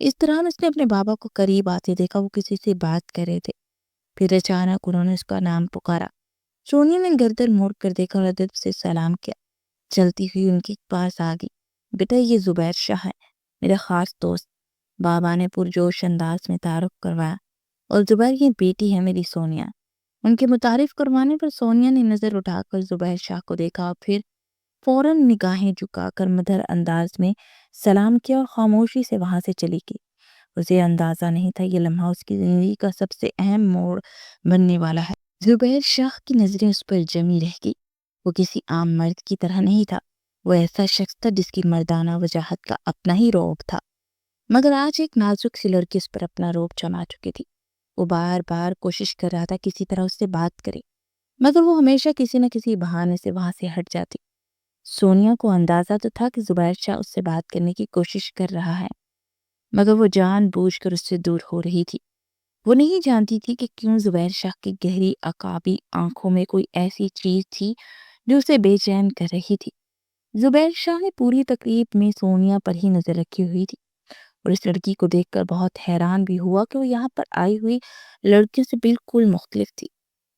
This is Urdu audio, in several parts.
اس دوران اس نے اپنے بابا کو قریب آتے دیکھا، وہ کسی سے بات کر رہے تھے۔ پھر اچانک انہوں نے اس کا نام پکارا۔ سونیا نے گردن موڑ کر دیکھا اور ادب سے سلام کیا۔ چلتی ہوئی ان کے پاس آ گئی۔ بیٹا، یہ زبیر شاہ ہے، میرا خاص دوست۔ بابا نے پرجوش انداز میں تعارف کروایا۔ اور زبیر، یہ بیٹی ہے میری سونیا۔ ان کے متعارف کروانے پر سونیا نے نظر اٹھا کر زبیر شاہ کو دیکھا اور پھر فوراً نگاہیں جھکا کر مدھر انداز میں سلام کیا اور خاموشی سے وہاں سے چلی گئی۔ اسے اندازہ نہیں تھا یہ لمحہ اس کی زندگی کا سب سے اہم موڑ بننے والا ہے۔ زبیر شاہ کی نظریں اس پر جمی رہ گئی۔ وہ کسی عام مرد کی طرح نہیں تھا، وہ ایسا شخص تھا جس کی مردانہ وجاہت کا اپنا ہی رعب تھا، مگر آج ایک نازک سی لڑکی اس پر اپنا رعب جما چکی تھی۔ وہ بار بار کوشش کر رہا تھا کسی طرح اس سے بات کرے، مگر وہ ہمیشہ کسی نہ کسی بہانے سے وہاں سے ہٹ جاتی۔ سونیا کو اندازہ تو تھا کہ زبیر شاہ اس سے بات کرنے کی کوشش کر رہا ہے، مگر وہ جان بوجھ کر اس سے دور ہو رہی تھی۔ وہ نہیں جانتی تھی کہ کیوں زبیر شاہ کی گہری عقابی آنکھوں میں کوئی ایسی چیز تھی جو اسے بے چین کر رہی تھی۔ زبیر شاہ نے پوری تقریب میں سونیا پر ہی نظر رکھی ہوئی تھی اور اس لڑکی کو دیکھ کر بہت حیران بھی ہوا کہ وہ یہاں پر آئی ہوئی لڑکیوں سے بالکل مختلف تھی۔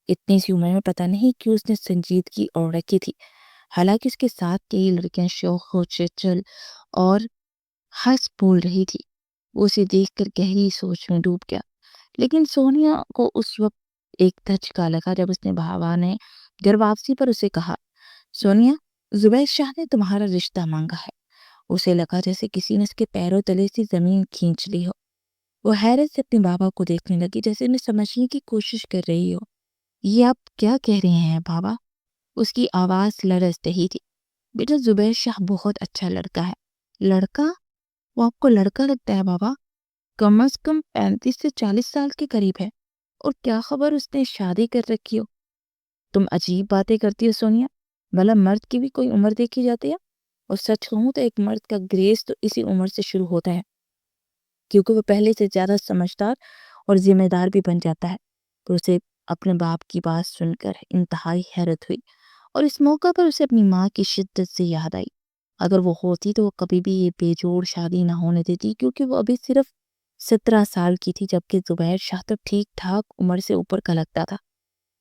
اتنی سی عمر میں پتہ نہیں کیوں اس نے سنجیدگی اوڑھ رکھی تھی، حالانکہ اس کے ساتھ کئی لڑکیاں شوق و چچل اور ہنس بول رہی تھی۔ وہ اسے دیکھ کر گہری سوچ میں ڈوب گیا، لیکن سونیا کو اس وقت ایک دھچکا لگا جب اس نے بابا نے گھر واپسی پر اسے کہا، سونیا، زبیر شاہ نے تمہارا رشتہ مانگا ہے۔ اسے لگا جیسے کسی نے اس کے پیروں تلے سے زمین کھینچ لی ہو۔ وہ حیرت سے اپنے بابا کو دیکھنے لگی، جیسے انہیں سمجھنے کی کوشش کر رہی ہو۔ یہ آپ کیا کہہ رہے ہیں بابا؟ اس کی آواز لرز رہی تھی۔ بیٹا، زبیر شاہ بہت اچھا لڑکا ہے۔ لڑکا؟ وہ آپ کو لڑکا لگتا ہے بابا؟ کم از کم 35 سے 40 سال کے قریب ہے، اور کیا خبر اس نے شادی کر رکھی ہو۔ تم عجیب باتیں کرتی ہو سونیا، بھلا مرد کی بھی کوئی عمر دیکھی جاتی ہے؟ اور سچ کہوں تو ایک مرد کا گریز تو اسی عمر سے شروع ہوتا ہے، کیونکہ وہ پہلے سے زیادہ سمجھدار اور ذمہ دار بھی بن جاتا ہے۔ تو اسے اپنے باپ کی بات سن کر انتہائی حیرت ہوئی، اور اس موقع پر اسے اپنی ماں کی شدت سے یاد آئی۔ اگر وہ ہوتی تو وہ کبھی بھی یہ بے جوڑ شادی نہ ہونے دیتی، کیونکہ وہ ابھی صرف 17 سال کی تھی، جبکہ زبیر شاہ تو ٹھیک ٹھاک عمر سے اوپر کا لگتا تھا۔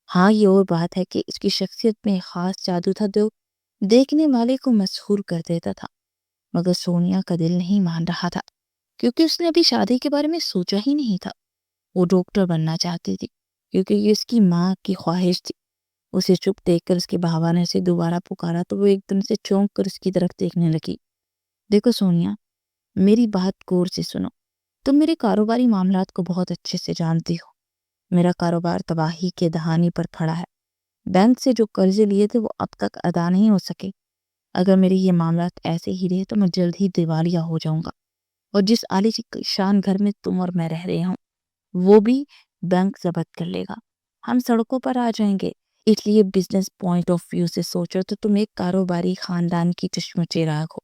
ہاں، یہ اور بات ہے کہ اس کی شخصیت میں ایک خاص جادو تھا جو دیکھنے والے کو مسحور کر دیتا تھا، مگر سونیا کا دل نہیں مان رہا تھا، کیونکہ اس نے ابھی شادی کے بارے میں سوچا ہی نہیں تھا۔ وہ ڈاکٹر بننا چاہتی تھی، کیونکہ یہ اس کی ماں کی خواہش تھی۔ اسے چپ دیکھ کر اس کے بابا نے اسے دوبارہ پکارا تو وہ ایک دم سے چونک کر اس کی طرف دیکھنے لگی۔ دیکھو سونیا، میری بات غور سے سنو۔ تم میرے کاروباری معاملات کو بہت اچھے سے جانتی ہو۔ میرا کاروبار تباہی کے دہانے پر کھڑا ہے۔ بینک سے جو قرضے لیے تھے وہ اب تک ادا نہیں ہو سکے۔ اگر میرے یہ معاملات ایسے ہی رہے تو میں جلد ہی دیوالیہ ہو جاؤں گا، اور جس عالی شان گھر میں تم اور میں رہ رہے ہوں وہ بھی بینک ضبط کر لے گا۔ ہم سڑکوں پر آ جائیں گے۔ اس لیے بزنس پوائنٹ آف ویو سے سوچو تو تم ایک کاروباری خاندان کی چشم چراغ ہو۔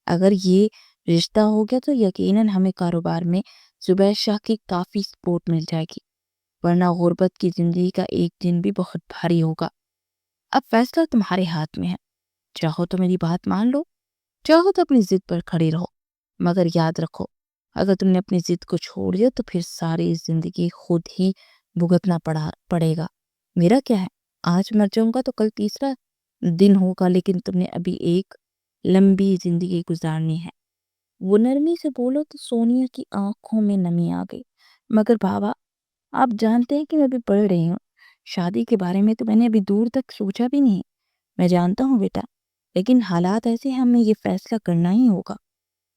اگر یہ رشتہ ہو گیا تو یقیناً ہمیں کاروبار میں زبیر شاہ کی کافی سپورٹ مل جائے گی، ورنہ غربت کی زندگی کا ایک دن بھی بہت بھاری ہوگا۔ اب فیصلہ تمہارے ہاتھ میں ہے، چاہو تو میری بات مان لو، چاہو تو اپنی ضد پر کھڑی رہو، مگر یاد رکھو، اگر تم نے اپنی ضد کو چھوڑ دیا تو پھر ساری زندگی خود ہی بھگتنا پڑے گا۔ میرا کیا ہے، آج مر جاؤں گا تو کل تیسرا دن ہوگا، لیکن تم نے ابھی ایک لمبی زندگی گزارنی ہے۔ وہ نرمی سے بولو تو سونیا کی آنکھوں میں نمی آ گئی۔ مگر بابا، آپ جانتے ہیں کہ میں ابھی پڑھ رہی ہوں، شادی کے بارے میں تو میں نے ابھی دور تک سوچا بھی نہیں۔ میں جانتا ہوں بیٹا، لیکن حالات ایسے ہیں، ہمیں یہ فیصلہ کرنا ہی ہوگا۔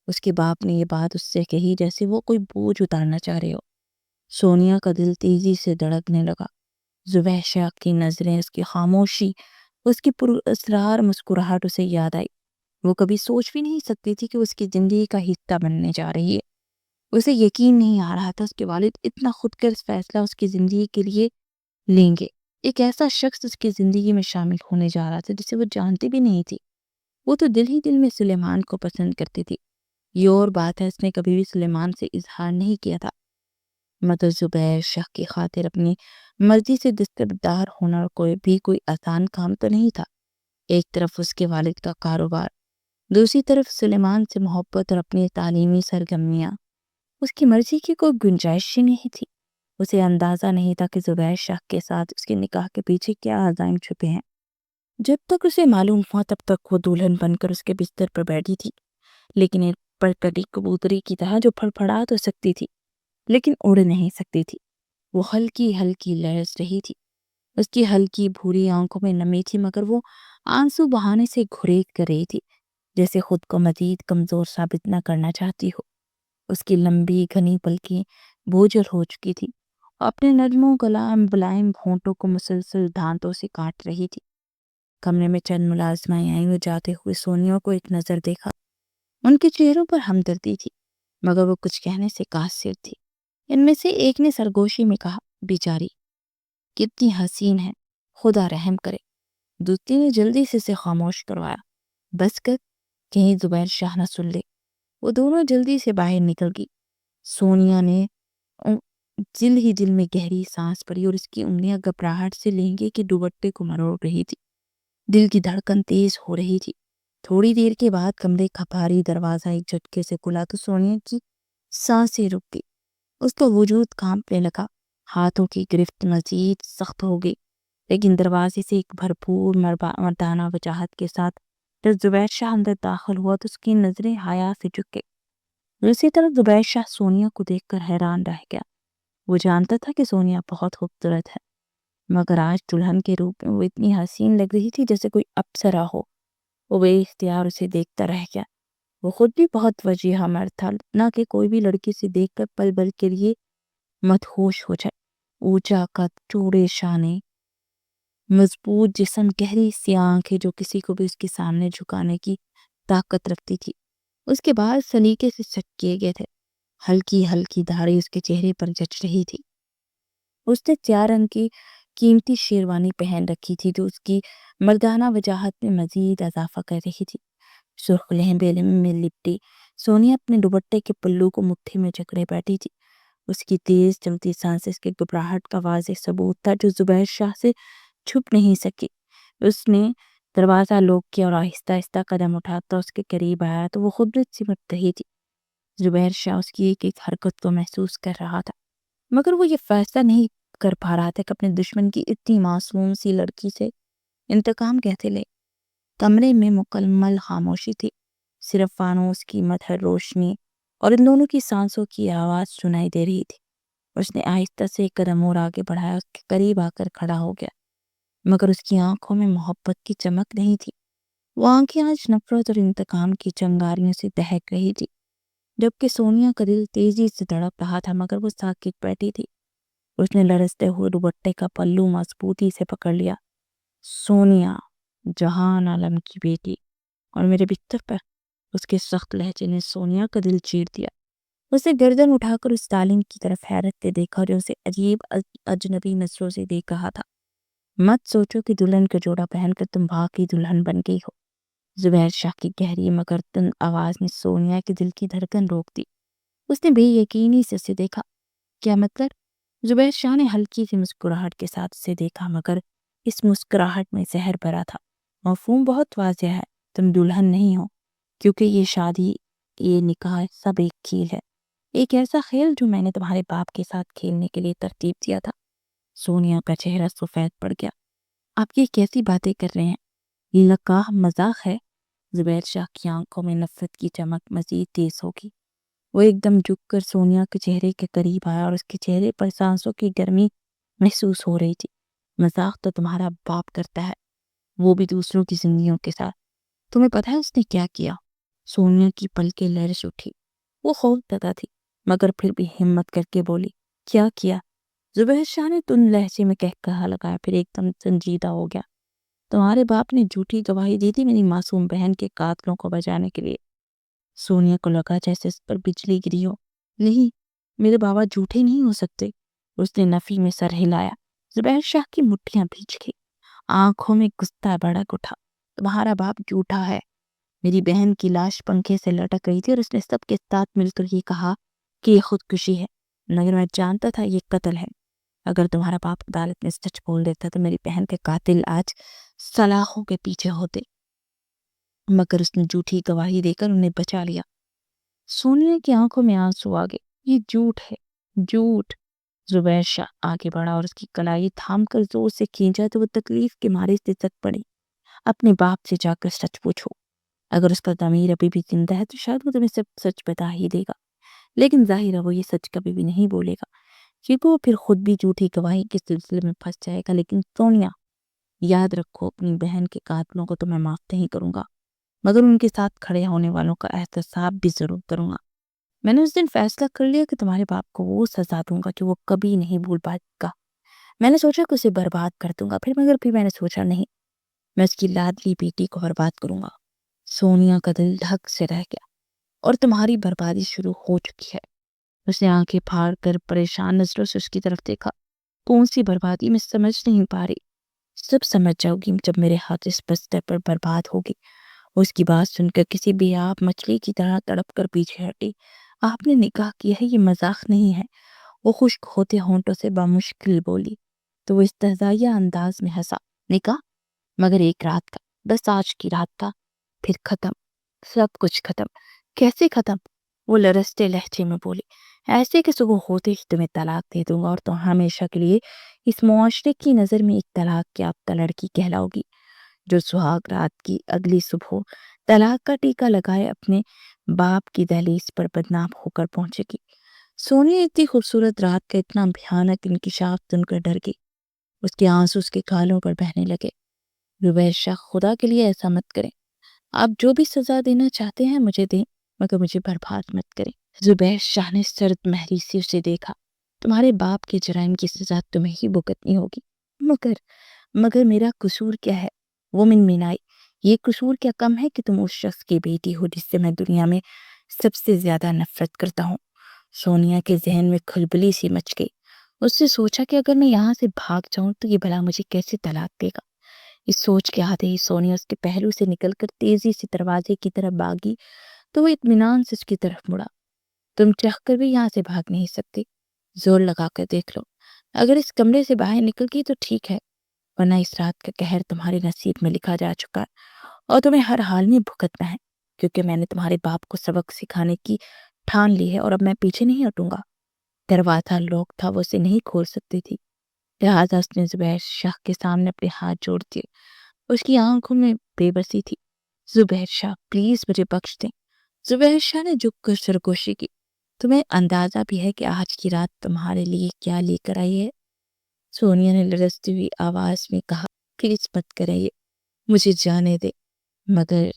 اس کے باپ نے یہ بات اس سے کہی جیسے وہ کوئی بوجھ اتارنا چاہ رہے ہو۔ سونیا کا دل تیزی سے دھڑکنے لگا۔ زبیر شاہ کی نظریں، اس کی خاموشی، اس کی پراسرار مسکراہٹ اسے یاد آئی۔ وہ کبھی سوچ بھی نہیں سکتی تھی کہ اس کی زندگی کا حصہ بننے جا رہی ہے۔ اسے یقین نہیں آ رہا تھا اس کے والد اتنا خود غرض فیصلہ اس کی زندگی کے لیے لیں گے۔ ایک ایسا شخص اس کی زندگی میں شامل ہونے جا رہا تھا جسے وہ جانتی بھی نہیں تھی۔ وہ تو دل ہی دل میں سلیمان کو پسند کرتی تھی۔ یہ اور بات ہے، اس نے کبھی بھی سلیمان سے اظہار نہیں کیا تھا، مگر زبیر شاہ کی خاطر اپنی مرضی سے دستبردار ہونا کوئی آسان کام تو نہیں تھا۔ ایک طرف اس کے والد کا کاروبار، دوسری طرف سلیمان سے محبت اور اپنی تعلیمی سرگرمیاں۔ اس کی مرضی کی کوئی گنجائش ہی نہیں تھی۔ اسے اندازہ نہیں تھا کہ زبیر شاہ کے ساتھ اس کے نکاح کے پیچھے کیا عزائم چھپے ہیں۔ جب تک اسے معلوم ہوا تب تک وہ دلہن بن کر اس کے بستر پر بیٹھی تھی، لیکن ایک پرکٹی کبوتری کی طرح جو پھڑپھڑا تو سکتی تھی لیکن اڑ نہیں سکتی تھی۔ وہ ہلکی ہلکی لرز رہی تھی۔ اس کی ہلکی بھوری آنکھوں میں نمی تھی، مگر وہ آنسو بہانے سے گھرید کر رہی تھی، جیسے خود کو مزید کمزور ثابت نہ کرنا چاہتی ہو۔ اس کی لمبی گھنی پلکیں بوجھل ہو چکی تھی، اپنے نرم و ملائم ہونٹوں کو مسلسل دانتوں سے کاٹ رہی تھی۔ کمرے میں چند ملازمائیں آئیں، وہ جاتے ہوئے سونیا کو ایک نظر دیکھا۔ ان کے چہروں پر ہمدردی تھی، مگر وہ کچھ کہنے سے قاصر تھی۔ ان میں سے ایک نے سرگوشی میں کہا، بیچاری کتنی حسین ہے، خدا رحم کرے۔ دوسری نے جلدی سے اسے خاموش کروایا، بس کر، کہیں زبیر شاہ نہ سن لے۔ وہ دونوں جلدی سے باہر نکل گئی۔ سونیا نے دل میں گہری سانس پڑی اور اس کی انگلیاں گھبراہٹ سے لہنگے کے دوپٹے کو مروڑ رہی تھی۔ دل کی دھڑکن تیز ہو رہی تھی۔ تھوڑی دیر کے بعد کمرے کا بھاری دروازہ ایک جھٹکے سے کھلا تو سونیا کی سانسیں رک گئی۔ اس کا وجود کانپنے لگا، ہاتھوں کی گرفت مزید سخت ہو گئی۔ لیکن دروازے سے ایک بھرپور مردانہ وجاہت کے ساتھ جب زبیر شاہ اندر داخل ہوا تو اس کی نظریں حیا سے جھک گئی۔ دوسری طرف زبیر شاہ سونیا کو دیکھ کر حیران رہ گیا۔ وہ جانتا تھا کہ سونیا بہت خوبصورت ہے، مگر آج دلہن کے روپ میں وہ اتنی حسین لگ رہی تھی جیسے کوئی اپسرا ہو۔ وہ بے اختیار اسے دیکھتا رہ گیا۔ وہ خود بھی بہت وجیحہ مرد تھا، نہ کہ کوئی بھی لڑکی سے دیکھ کر پل بل کے لیے مدہوش ہو جائے۔ اونچا قد، چوڑے شانے، مضبوط جسم، گہری سی آنکھیں جو کسی کو بھی اس کے سامنے جھکانے کی طاقت رکھتی تھی۔ اس کے بال سلیقے سے سیٹ کیے گئے تھے، ہلکی ہلکی داڑھی اس کے چہرے پر جچ رہی تھی۔ اس نے 4 رنگ کی قیمتی شیروانی پہن رکھی تھی جو اس کی مردانہ وجاہت میں مزید اضافہ کر رہی تھی۔ سرخ لہنگے میں لپٹی سونیا اپنے دوپٹے کے پلو کو مٹھی میں جکڑے بیٹھی تھی۔ اس کی تیز چلتی سانسیں اس کے گھبراہٹ کا واضح ثبوت تھا جو زبیر شاہ سے چھپ نہیں سکی۔ اس نے دروازہ لوک کیا اور آہستہ آہستہ قدم اٹھاتا اس کے قریب آیا تو وہ خودت سمٹ رہی تھی۔ زبیر شاہ اس کی ایک ایک حرکت کو محسوس کر رہا تھا، مگر وہ یہ فیصلہ نہیں کر پا رہا تھا کہ اپنے دشمن کی اتنی معصوم سی لڑکی سے انتقام کیسے لے۔ کمرے میں مکمل خاموشی تھی، صرف فانوس کی مدھر روشنی اور ان دونوں کی سانسوں کی آواز سنائی دے رہی تھی۔ اس نے آہستہ سے ایک قدم اور آگے بڑھایا، اس کے قریب آ کر کھڑا ہو گیا، مگر اس کی آنکھوں میں محبت کی چمک نہیں تھی۔ وہ آنکھیں آج نفرت اور انتقام کی چنگاریوں سے دہک رہی تھی۔ جبکہ سونیا کا دل تیزی سے دھڑک رہا تھا، مگر وہ ساکت بیٹھی تھی۔ اس نے لرزتے ہوئے دوپٹے کا پلو مضبوطی سے پکڑ لیا۔ سونیا، جہان عالم کی بیٹی، اور میرے بستر پر۔ اس کے سخت لہجے نے سونیا کا دل چیر دیا۔ اسے گردن اٹھا کر اس ظالم کی طرف حیرت سے دیکھا جو اسے عجیب اجنبی نظروں سے دیکھ رہا تھا۔ مت سوچو کہ دلہن کا جوڑا پہن کر تم واقعی دلہن بن گئی ہو۔ زبیر شاہ کی گہری مگر تند آواز نے سونیا کے دل کی دھڑکن روک دی۔ اس نے بے یقینی سے اسے دیکھا۔ کیا مطلب؟ زبیر شاہ نے ہلکی سی مسکراہٹ کے ساتھ اسے دیکھا، مگر اس مسکراہٹ میں زہر بھرا تھا۔ مفہوم بہت واضح ہے، تم دلہن نہیں ہو، کیونکہ یہ شادی، یہ نکاح سب ایک کھیل ہے، ایک ایسا کھیل جو میں نے تمہارے باپ کے ساتھ کھیلنے کے لیے ترتیب دیا تھا۔ سونیا کا چہرہ سفید پڑ گیا۔ آپ یہ کیسی باتیں کر رہے ہیں؟ یہ نکاح مذاق ہے؟ زبیر شاہ کی آنکھوں میں نفرت کی چمک مزید تیز ہوگی۔ وہ ایک دم جھک کر سونیا کے چہرے کے قریب آیا اور اس کے چہرے پر سانسوں کی گرمی محسوس ہو رہی تھی۔ مذاق تو تمہارا باپ کرتا ہے، وہ بھی دوسروں کی زندگیوں کے ساتھ۔ تمہیں پتہ ہے اس نے کیا کیا؟ سونیا کی پلکیں لرز اٹھی۔ وہ خوف زدہ تھی، مگر پھر بھی ہمت کر کے بولی، کیا کیا؟ زبیر شاہ نے تند لہجے میں کہا لگایا، پھر ایک دم سنجیدہ ہو گیا۔ تمہارے باپ نے جھوٹی گواہی دی تھی میری معصوم بہن کے قاتلوں کو بچانے کے لیے۔ سونیا کو لگا جیسے اس پر بجلی گری ہو۔ نہیں، میرے بابا جھوٹے نہیں ہو سکتے۔ اس نے نفی میں سر ہلایا۔ زبیر شاہ کی مٹھیاں بھیج گئی، آنکھوں میں غصہ بھڑک اٹھا۔ تمہارا باپ جھوٹا ہے۔ میری بہن کی لاش پنکھے سے لٹک رہی تھی اور اس نے سب کے ساتھ مل کر یہ کہا کہ یہ خودکشی ہے، مگر میں جانتا تھا یہ قتل ہے۔ اگر تمہارا باپ عدالت میں سچ بول دیتا تو میری بہن کے قاتل آج سلاخوں کے پیچھے ہوتے، مگر اس نے جھوٹی گواہی دے کر انہیں بچا لیا۔ سونیا کی آنکھوں میں آنسو آ گئے۔ یہ جھوٹ ہے، جھوٹ۔ زبیر شاہ آگے بڑھا اور اس کی کلائی تھام کر زور سے کھینچا تو وہ تکلیف کے مارے سے سک پڑی۔ اپنے باپ سے جا کر سچ پوچھو، اگر اس کا ضمیر ابھی بھی زندہ ہے تو شاید وہ تمہیں سب سچ بتا ہی دے گا، لیکن ظاہر ہے وہ یہ سچ کبھی بھی نہیں بولے گا، کیونکہ وہ پھر خود بھی جھوٹی گواہی کے سلسلے میں پھنس جائے گا۔ لیکن سونیا، یاد رکھو، اپنی بہن کے قاتلوں کو تو میں معاف نہیں کروں گا، مگر ان کے ساتھ کھڑے ہونے والوں کا احتساب بھی ضرور کروں گا۔ میں نے اس دن فیصلہ کر لیا کہ تمہارے باپ کو وہ سزا دوں گا جو وہ کبھی نہیں بھول پائے گا۔ میں نے سوچا کہ اسے برباد کر دوں گا، مگر پھر میں نے سوچا نہیں، میں اس کی لاڈلی بیٹی کو برباد کروں گا۔ سونیا کا دل دھک سے رہ گیا، اور تمہاری بربادی شروع ہو چکی ہے۔ اس نے آنکھیں پھاڑ کر پریشان نظروں سے اس کی طرف دیکھا۔ کون سی بربادی؟ میں سمجھ نہیں پا رہی۔ سب سمجھ جاؤ گی جب میرے ہاتھ اس بستر پر برباد ہوگی۔ اس کی بات سن کر کسی بے آب مچھلی کی طرح تڑپ کر پیچھے ہٹی۔ آپ نے نکاح کیا ہے، یہ مذاق نہیں ہے، وہ خشک ہوتے ہونٹوں سے بامشکل بولی۔ تو وہ استہزائیہ انداز میں ہنسا۔ نکاح؟ مگر ایک رات کا، بس آج کی رات کا، پھر ختم، سب کچھ ختم۔ کیسے ختم؟ وہ لرزتے لہجے میں بولی۔ ایسے کہ صبح ہوتے ہی تمہیں طلاق دے دوں گا اور تم ہمیشہ کے لیے اس معاشرے کی نظر میں ایک طلاق یافتہ لڑکی کہلاؤ گی، جو سہاگ رات کی اگلی صبح طلاق کا ٹیکا لگائے اپنے باپ کی دہلیز پر بدنام ہو کر پہنچے گی۔ سونیا اتنی خوبصورت رات کا اتنا بھیانک انکشاف سن کر ڈر گئی۔ اس کے آنسو اس کے گالوں پر بہنے لگے۔ زبیر شاہ، خدا کے لیے ایسا مت کریں، آپ جو بھی سزا دینا چاہتے ہیں مجھے دیں، مگر مجھے برباد مت کریں۔ زبیر شاہ نے سرد مہری سے اسے دیکھا۔ تمہارے باپ کے جرائم کی سزا تمہیں ہی بھگتنی ہوگی، مگر میرا قصور کیا ہے؟ وہ منمنائی۔ یہ قصور کیا کم ہے کہ تم اس شخص کی بیٹی ہو جس سے میں دنیا میں سب سے زیادہ نفرت کرتا ہوں۔ سونیا کے ذہن میں کھلبلی سی مچ گئی۔ اس نے سوچا کہ اگر میں یہاں سے بھاگ جاؤں تو یہ بلا مجھے کیسے طلاق دے گا۔ اس سوچ کے آتے ہی سونیا اس کے پہلو سے نکل کر تیزی سے دروازے کی طرف بھاگی تو وہ اطمینان سے اس کی طرف مڑا۔ تم چاہ کر بھی یہاں سے بھاگ نہیں سکتی، زور لگا کر دیکھ لو، اگر اس کمرے سے باہر نکل گئی تو ٹھیک ہے، ورنہ اس رات کا قہر تمہارے نصیب میں لکھا جا چکا ہے اور تمہیں ہر حال میں بھگتنا ہے، کیونکہ میں نے تمہارے باپ کو سبق سکھانے کی ٹھان لی ہے اور اب میں پیچھے نہیں ہٹوں گا۔ دروازہ لاک تھا، وہ اسے نہیں کھول سکتی تھی، لہٰذا اس نے زبیر شاہ کے سامنے اپنے ہاتھ جوڑ دیے۔ اس کی آنکھوں میں بے بسی تھی۔ زبیر شاہ، پلیز مجھے بخش دیں۔ زبیر شاہ نے جھک کر سرگوشی کی۔ تمہیں اندازہ بھی ہے کہ آج کی رات تمہارے لیے کیا لے کر آئی ہے؟ سونیا نے لرزتی ہوئی آواز میں کہا۔ پلیز مت کریں، مجھے جانے دے۔ مگر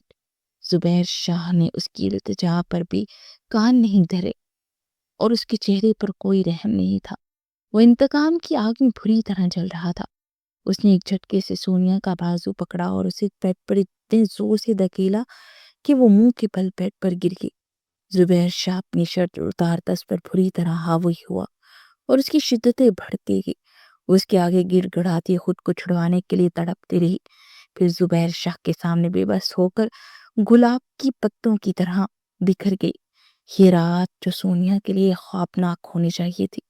زبیر شاہ نے اس کی التجا پر بھی کان نہیں دھرے اور اس کے چہرے پر کوئی رحم نہیں تھا۔ وہ انتقام کی آگ میں بری طرح جل رہا تھا۔ اس نے ایک جھٹکے سے سونیا کا بازو پکڑا اور اسے بیڈ پر اتنے زور سے دھکیلا کہ وہ منہ کے بل بیڈ پر گر گئی۔ زبیر شاہ اپنی شرٹ اتارتا اس پر بری طرح حاوی ہوا اور اس کی شدتیں بڑھتی گئی۔ اس کے آگے گر گڑاتی خود کو چھڑوانے کے لیے تڑپتی رہی، پھر زبیر شاہ کے سامنے بے بس ہو کر گلاب کی پتوں کی طرح بکھر گئی۔ یہ رات جو سونیا کے لیے خوابناک ہونی چاہیے تھی،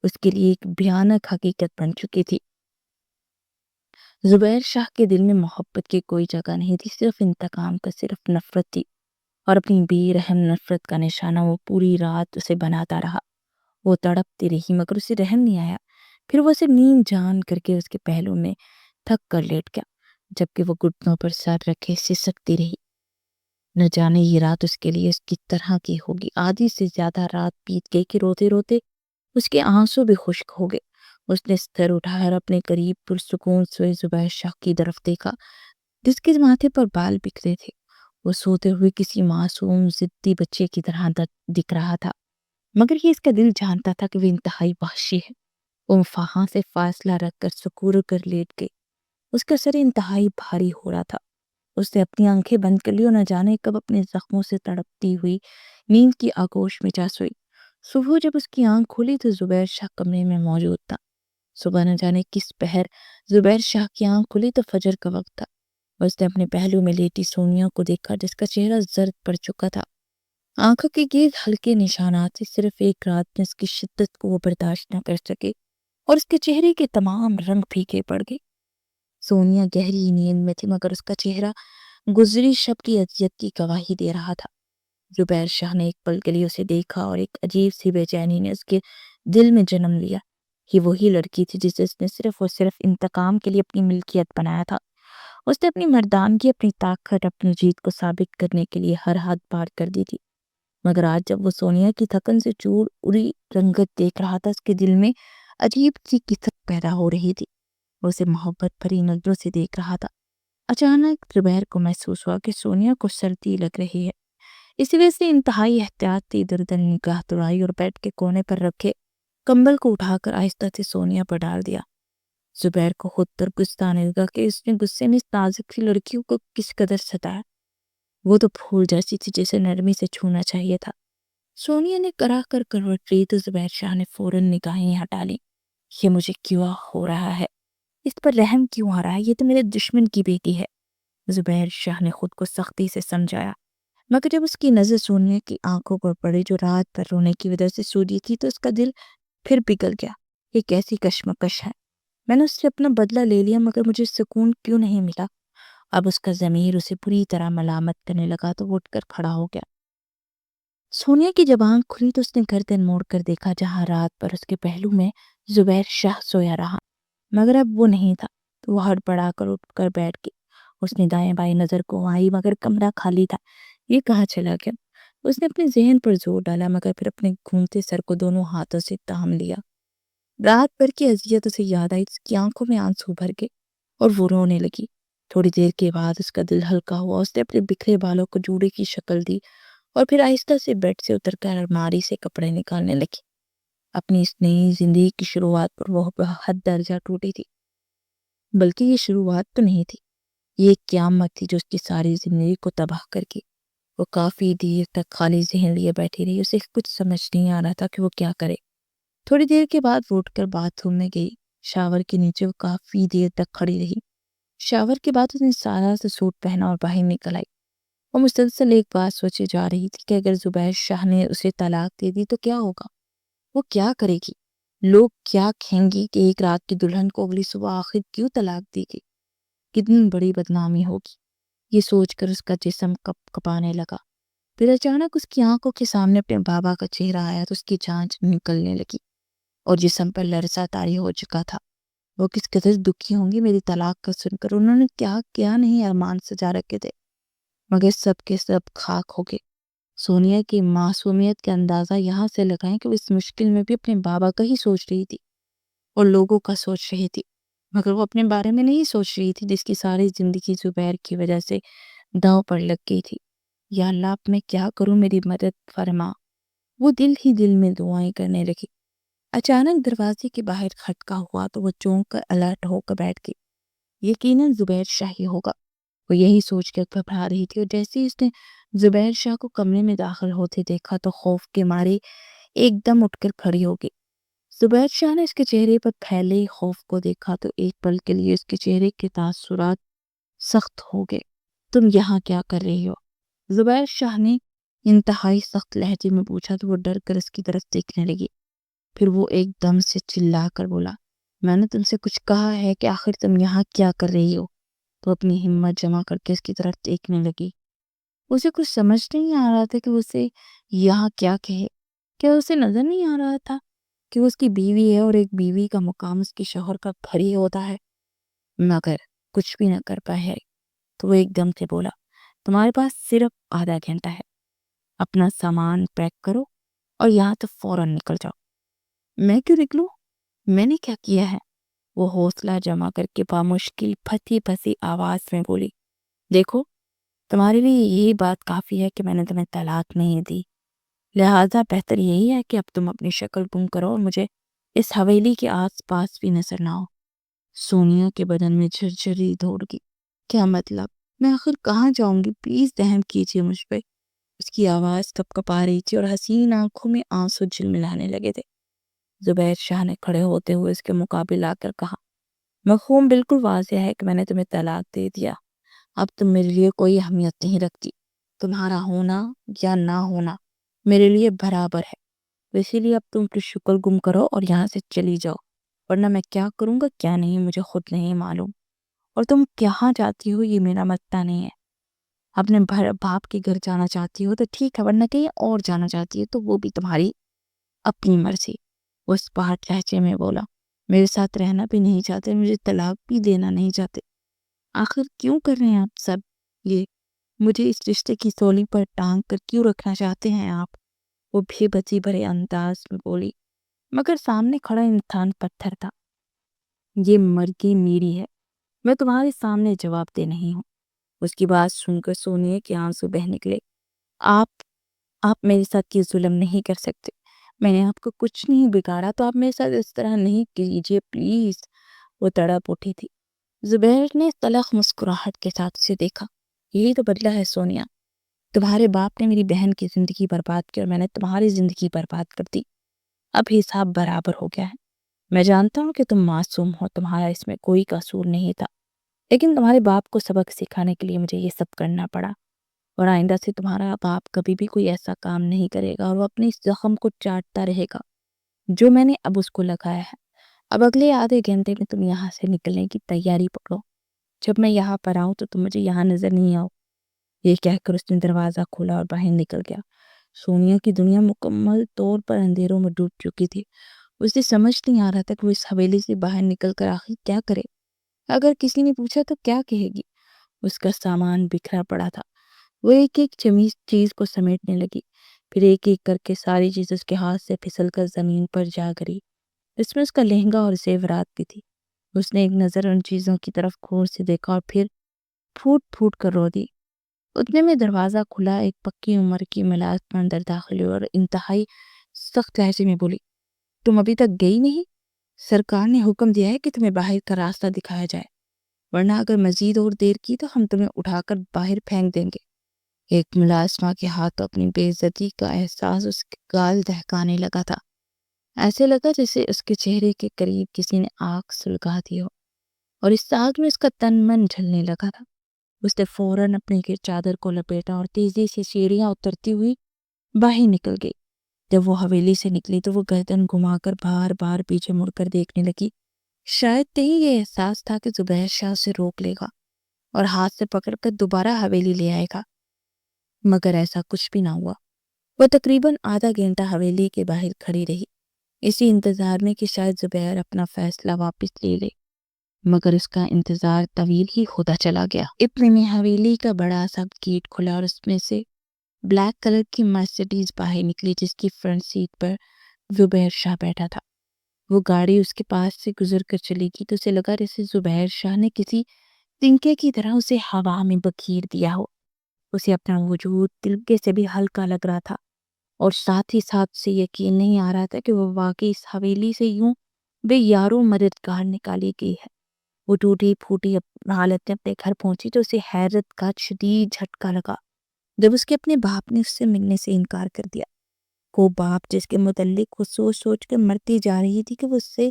اس کے لیے ایک بھیانک حقیقت بن چکی تھی۔ زبیر شاہ کے دل میں محبت کی کوئی جگہ نہیں تھی، صرف انتقام کا، صرف نفرت تھی، اور اپنی بے رحم نفرت کا نشانہ وہ پوری رات اسے بناتا رہا۔ وہ تڑپتی رہی مگر اسے رحم نہیں آیا۔ پھر وہ اسے نیند جان کر کے اس کے پہلو میں تھک کر لیٹ گیا، جبکہ وہ گھٹنوں پر سر رکھے سسکتی رہی۔ نہ جانے یہ رات اس کے لیے اس کی طرح کی ہوگی۔ آدھی سے زیادہ رات بیت گئی کہ روتے روتے اس کے آنسو بھی خشک ہو گئے۔ اس نے سر اٹھا کر اپنے قریب پرسکون سوئے زبیر شاہ کی طرف دیکھا، جس کے ماتھے پر بال بکھرے تھے۔ وہ سوتے ہوئے کسی معصوم ضدی بچے کی طرح دکھ رہا تھا، مگر یہ اس کا دل جانتا تھا کہ وہ انتہائی وحشی ہے۔ وہ فہاں سے فاصلہ رکھ کر سکور کر لیٹ گئی۔ اس کا سر انتہائی بھاری ہو رہا تھا۔ اس نے اپنی آنکھیں بند کر لی اور نہ جانے کب اپنے زخموں سے تڑپتی ہوئی نیند کی آغوش میں جا سوئی۔ صبح جب اس کی آنکھ کھلی تو زبیر شاہ کمرے میں موجود تھا۔ صبح نہ جانے کس پہر زبیر شاہ کی آنکھ کھلی تو فجر کا وقت تھا۔ اس نے اپنے پہلو میں لیٹی سونیا کو دیکھا جس کا چہرہ زرد پڑ چکا تھا۔ آنکھوں کے گرد ہلکے نشانات تھے۔ صرف ایک رات میں اس کی شدت کو وہ برداشت نہ کر سکے اور اس کے چہرے کے تمام رنگ پھیکے پڑ گئے۔ سونیا گہری نیند میں تھی مگر اس کا چہرہ گزری شب کی اذیت کی گواہی دے رہا تھا۔ زبیر شاہ نے ایک پل کے لیے اسے دیکھا اور ایک عجیب سی بے چینی نے اس کے دل میں جنم لیا۔ یہ وہی لڑکی تھی جسے اس نے صرف اور صرف انتقام کے لیے اپنی ملکیت بنایا تھا۔ اس نے اپنی مردانگی، اپنی طاقت، اپنی جیت کو ثابت کرنے کے لیے ہر حد پار کر دی تھی۔ مگر آج جب وہ سونیا کی تھکن سے چور اڑی رنگت دیکھ رہا تھا، اس کے دل میں عجیب سی کسک پیدا ہو رہی تھی۔ وہ اسے محبت بھری نظروں سے دیکھ رہا تھا۔ اچانک زبیر کو محسوس ہوا کہ سونیا کو سردی لگ رہی ہے۔ اسی وجہ سے انتہائی احتیاط سے ادھر ادھر نگاہ دوڑائی اور بیڈ کے کونے پر رکھے کمبل کو اٹھا کر آہستہ سے سونیا پر ڈال دیا۔ زبیر کو خود پر غصہ آنے لگا کہ اس نے غصے میں اس نازک سی لڑکیوں کو کس قدر ستایا۔ وہ تو پھول جیسی تھی جسے نرمی سے چھونا چاہیے تھا۔ سونیا نے کرا کر کروٹ لی تو زبیر شاہ نے فوراً نگاہیں ہٹا لی۔ یہ مجھے کیوں ہو رہا ہے؟ اس پر رحم کیوں آ رہا ہے؟ یہ تو میرے دشمن کی بیٹی ہے، زبیر شاہ نے خود کو سختی سے سمجھایا۔ مگر جب اس کی نظر سونیا کی آنکھوں پر پڑی جو رات پر رونے کی وجہ سے سوجی تھی تو اس کا دل پھر پگھل گیا۔ یہ کیسی کشمکش ہے؟ میں نے اس سے اپنا بدلہ لے لیا مگر مجھے سکون کیوں نہیں ملا؟ اب اس کا ضمیر اسے بری طرح ملامت کرنے لگا تو وہ اٹھ کر کھڑا ہو گیا۔ سونیا کی جب آنکھ کھلی تو اس نے گردن موڑ کر دیکھا جہاں رات پر اس کے پہلو میں زبیر شاہ سویا رہا، مگر اب وہ نہیں تھا۔ تو وہ ہڑبڑا کر اٹھ کر بیٹھ گئی۔ اس نے دائیں بائیں نظر کو آئی مگر کمرہ خالی تھا۔ یہ کہاں چلا گیا؟ اس نے اپنے ذہن پر زور ڈالا مگر پھر اپنے گھومتے سر کو دونوں ہاتھوں سے تھام لیا۔ رات بھر کی اذیت اسے یاد آئی، اس کی آنکھوں میں آنسو بھر گئے اور وہ رونے لگی۔ تھوڑی دیر کے بعد اس کا دل ہلکا ہوا، اس نے اپنے بکھرے بالوں کو جوڑے کی شکل دی اور پھر آہستہ سے بیڈ سے اتر کر الماری سے کپڑے نکالنے لگی۔ اپنی اس نئی زندگی کی شروعات پر وہ بہت درجہ ٹوٹی تھی، بلکہ یہ شروعات تو نہیں تھی، یہ ایک قیامت تھی جو اس کی ساری زندگی کو تباہ کر گئی۔ وہ کافی دیر تک خالی ذہن لیے بیٹھی رہی، اسے کچھ سمجھ نہیں آ رہا تھا کہ وہ کیا کرے۔ تھوڑی دیر کے بعد وہ اٹھ کر باتھ روم میں گئی۔ شاور کے نیچے وہ کافی دیر تک کھڑی رہی۔ شاور کے بعد اس نے سادہ سا سوٹ پہنا اور باہر نکل آئی۔ وہ مسلسل ایک بات سوچے جا رہی تھی کہ اگر زبیر شاہ نے اسے طلاق دے دی تو کیا ہوگا؟ وہ کیا کرے گی؟ لوگ کیا کہیں گی کہ ایک رات کی دلہن کو اگلی صبح آخر کیوں طلاق دی گئی؟ کتنی بڑی بدنامی ہوگی؟ یہ سوچ کر اس کا جسم کپ کپانے لگا۔ پھر اچانک اس کی آنکھوں کے سامنے اپنے بابا کا چہرہ آیا تو اس کی جان نکلنے لگی اور جسم پر لرزہ طاری ہو چکا تھا۔ وہ کس قدر دکھی ہوں گی میری طلاق کا سن کر۔ انہوں نے کیا نہیں ارمان سجا رکھے تھے، مگر سب کے سب خاک ہو گئے۔ سونیا کی معصومیت کے اندازہ یہاں سے لگائیں کہ وہ اس مشکل میں بھی اپنے بابا کا ہی سوچ رہی تھی اور لوگوں کا سوچ رہی تھی، مگر وہ اپنے بارے میں نہیں سوچ رہی تھی جس کی ساری زندگی زبیر کی وجہ سے داؤ پر لگ گئی تھی۔ یا اللہ، اب میں کیا کروں، میری مدد فرما۔ وہ دل ہی دل میں دعائیں کرنے لگی۔ اچانک دروازے کے باہر کھٹکا ہوا تو وہ چونک کر الرٹ ہو کر بیٹھ گئی۔ یقیناً زبیر شاہ ہی ہوگا، وہ یہی سوچ کے گھبرا رہی تھی، اور جیسے ہی اس نے زبیر شاہ کو کمرے میں داخل ہوتے دیکھا تو خوف کے مارے ایک دم اٹھ کر کھڑی ہو گئی۔ زبیر شاہ نے اس کے چہرے پر پھیلے خوف کو دیکھا تو ایک پل کے لیے اس کے چہرے کے تاثرات سخت ہو گئے۔ تم یہاں کیا کر رہی ہو؟ زبیر شاہ نے انتہائی سخت لہجے میں پوچھا تو وہ ڈر کر اس کی طرف دیکھنے لگی۔ پھر وہ ایک دم سے چلا کر بولا، میں نے تم سے کچھ کہا ہے کہ آخر تم یہاں کیا کر رہی ہو؟ تو اپنی ہمت جمع کر کے اس کی طرف دیکھنے لگی۔ اسے کچھ سمجھ نہیں آ رہا تھا کہ وہ اسے یہاں کیا کہے۔ کیا اسے نظر نہیں آ رہا تھا کہ وہ اس کی بیوی ہے اور ایک بیوی کا مقام اس کے شوہر کا گھر ہی ہوتا ہے؟ مگر کچھ بھی نہ کر پائے تو وہ ایک دم سے بولا، تمہارے پاس صرف آدھا گھنٹہ ہے، اپنا سامان پیک کرو اور یہاں سے فوراً نکل جاؤ۔ میں کیوں نکلوں؟ میں نے کیا کیا ہے؟ وہ حوصلہ جمع کر کے بامشکل پھنسی پھنسی آواز میں بولی، دیکھو، تمہارے لیے یہی بات کافی ہے کہ میں نے تمہیں طلاق نہیں دی، لہٰذا بہتر یہی ہے کہ اب تم اپنی شکل گم کرو اور مجھے اس حویلی کے آس پاس بھی نظر نہ ہو۔ سونیا کے بدن میں جھرجھری دوڑ گئی۔ کیا مطلب؟ میں آخر کہاں جاؤں گی؟ پلیز رحم کیجیے مجھ پہ۔ اس کی آواز کپ کپا رہی تھی اور حسین آنکھوں میں آنسو جھلملانے لگے تھے۔ زبیر شاہ نے کھڑے ہوتے ہوئے اس کے مقابل آ کر کہا، مفہوم بالکل واضح ہے کہ میں نے تمہیں طلاق دے دیا۔ اب تم میرے لیے کوئی اہمیت نہیں رکھتی، تمہارا ہونا یا نہ ہونا میرے لیے برابر ہے، اسی لیے اب تم اپنی شکل گم کرو اور یہاں سے چلی جاؤ، ورنہ میں کیا کروں گا کیا نہیں مجھے خود نہیں معلوم، اور تم کہاں جاتی ہو یہ میرا مسئلہ نہیں ہے۔ اپنے باپ کے گھر جانا چاہتی ہو تو ٹھیک ہے، ورنہ کہیں اور جانا چاہتی ہے تو وہ بھی تمہاری اپنی مرضی۔ اس پہاٹ لہجے میں بولا، میرے ساتھ رہنا بھی نہیں چاہتے، مجھے طلاق بھی دینا نہیں چاہتے، آخر کیوں کر رہے ہیں آپ سب یہ؟ مجھے اس رشتے کی سولی پر ٹانگ کر کیوں رکھنا چاہتے ہیں آپ؟ وہ بے بسی بھرے انداز میں بولی، مگر سامنے کھڑا انسان پتھر تھا۔ یہ مرگی میری ہے، میں تمہارے سامنے جواب دے نہیں ہوں۔ اس کی بات سن کر سونیا کے آنسو بہہ نکلے۔ آپ آپ میرے ساتھ یہ ظلم نہیں کر سکتے، میں نے آپ کو کچھ نہیں بگاڑا، تو آپ میرے ساتھ اس طرح نہیں کیجیے پلیز۔ وہ تڑپ اٹھی تھی۔ زبیر نے تلخ مسکراہٹ کے ساتھ اسے دیکھا۔ یہی تو بدلہ ہے سونیا، تمہارے باپ نے میری بہن کی زندگی برباد کی اور میں نے تمہاری زندگی برباد کر دی، اب حساب برابر ہو گیا ہے۔ میں جانتا ہوں کہ تم معصوم ہو، تمہارا اس میں کوئی قصور نہیں تھا، لیکن تمہارے باپ کو سبق سکھانے کے لیے مجھے یہ سب کرنا پڑا، اور آئندہ سے تمہارا باپ کبھی بھی کوئی ایسا کام نہیں کرے گا اور وہ اپنی زخم کو چاٹتا رہے گا جو میں نے اب اس کو لگایا ہے۔ اب اگلے آدھے گھنٹے میں تم یہاں سے نکلنے کی تیاری پکڑو، جب میں یہاں پر آؤں تو تم مجھے یہاں نظر نہیں آؤ۔ یہ کہہ کر اس نے دروازہ کھولا اور باہر نکل گیا۔ سونیا کی دنیا مکمل طور پر اندھیروں میں ڈوب چکی تھی۔ اسے سمجھ نہیں آ رہا تھا کہ وہ اس حویلی سے باہر نکل کر آخر کیا کرے۔ اگر کسی نے پوچھا تو کیا کہے گی؟ اس کا سامان بکھرا پڑا تھا۔ وہ ایک ایک چیز کو سمیٹنے لگی، پھر ایک ایک کر کے ساری چیز اس کے ہاتھ سے پھسل کر زمین پر جا گری۔ اس میں اس کا لہنگا اور زیورات بھی تھی۔ اس نے ایک نظر ان چیزوں کی طرف غور سے دیکھا اور پھر پھوٹ پھوٹ کر رو دی۔ اتنے میں دروازہ کھلا، ایک پکی عمر کی ملازمہ اندر داخل ہوئی اور انتہائی سخت لہجے میں بولی، تم ابھی تک گئی نہیں؟ سرکار نے حکم دیا ہے کہ تمہیں باہر کا راستہ دکھایا جائے، ورنہ اگر مزید اور دیر کی تو ہم تمہیں اٹھا کر باہر پھینک دیں گے۔ ایک ملازمہ کے ہاتھوں اپنی بے عزتی کا احساس اس کے گال دہکانے لگا تھا۔ ایسے لگا جیسے اس کے چہرے کے قریب کسی نے آگ سلگا دی ہو، اور اس آگ میں اس کا تن من جلنے لگا تھا۔ اس نے فوراً اپنی چادر کو لپیٹا اور تیزی سے سیڑھیاں اترتی ہوئی باہر نکل گئی۔ جب وہ حویلی سے نکلی تو وہ گردن گھما کر بار بار پیچھے مڑ کر دیکھنے لگی۔ شاید کہیں یہ احساس تھا کہ زبیر شاہ اسے روک لے گا اور ہاتھ سے پکڑ کر دوبارہ حویلی لے آئے گا، مگر ایسا کچھ بھی نہ ہوا۔ وہ تقریباً آدھا گھنٹہ حویلی کے باہر کھڑی رہی، اسی انتظار میں کہ شاید زبیر اپنا فیصلہ واپس لے لے، مگر اس کا انتظار طویل ہی ہوتا چلا گیا۔ اتنے میں حویلی کا بڑا سا گیٹ کھلا اور اس میں سے بلیک کلر کی مرسیڈیز باہر نکلی، جس کی فرنٹ سیٹ پر زبیر شاہ بیٹھا تھا۔ وہ گاڑی اس کے پاس سے گزر کر چلی گئی تو اسے لگا جیسے زبیر شاہ نے کسی تنکے کی طرح اسے ہوا میں بکھیر دیا ہو۔ اسے اپنا وجود تلکے سے بھی ہلکا لگ رہا تھا، اور ساتھ ہی ساتھ اسے یقین نہیں آ رہا تھا کہ وہ واقعی اس حویلی سے یوں بے یارو مددگار نکالی گئی ہے۔ وہ ٹوٹی پھوٹی حالت میں اپنے گھر پہنچی تو اسے حیرت کا شدید جھٹکا لگا جب اس کے اپنے باپ نے اس سے ملنے سے انکار کر دیا۔ وہ باپ جس کے متعلق وہ سوچ سوچ کر مرتی جا رہی تھی کہ وہ اس سے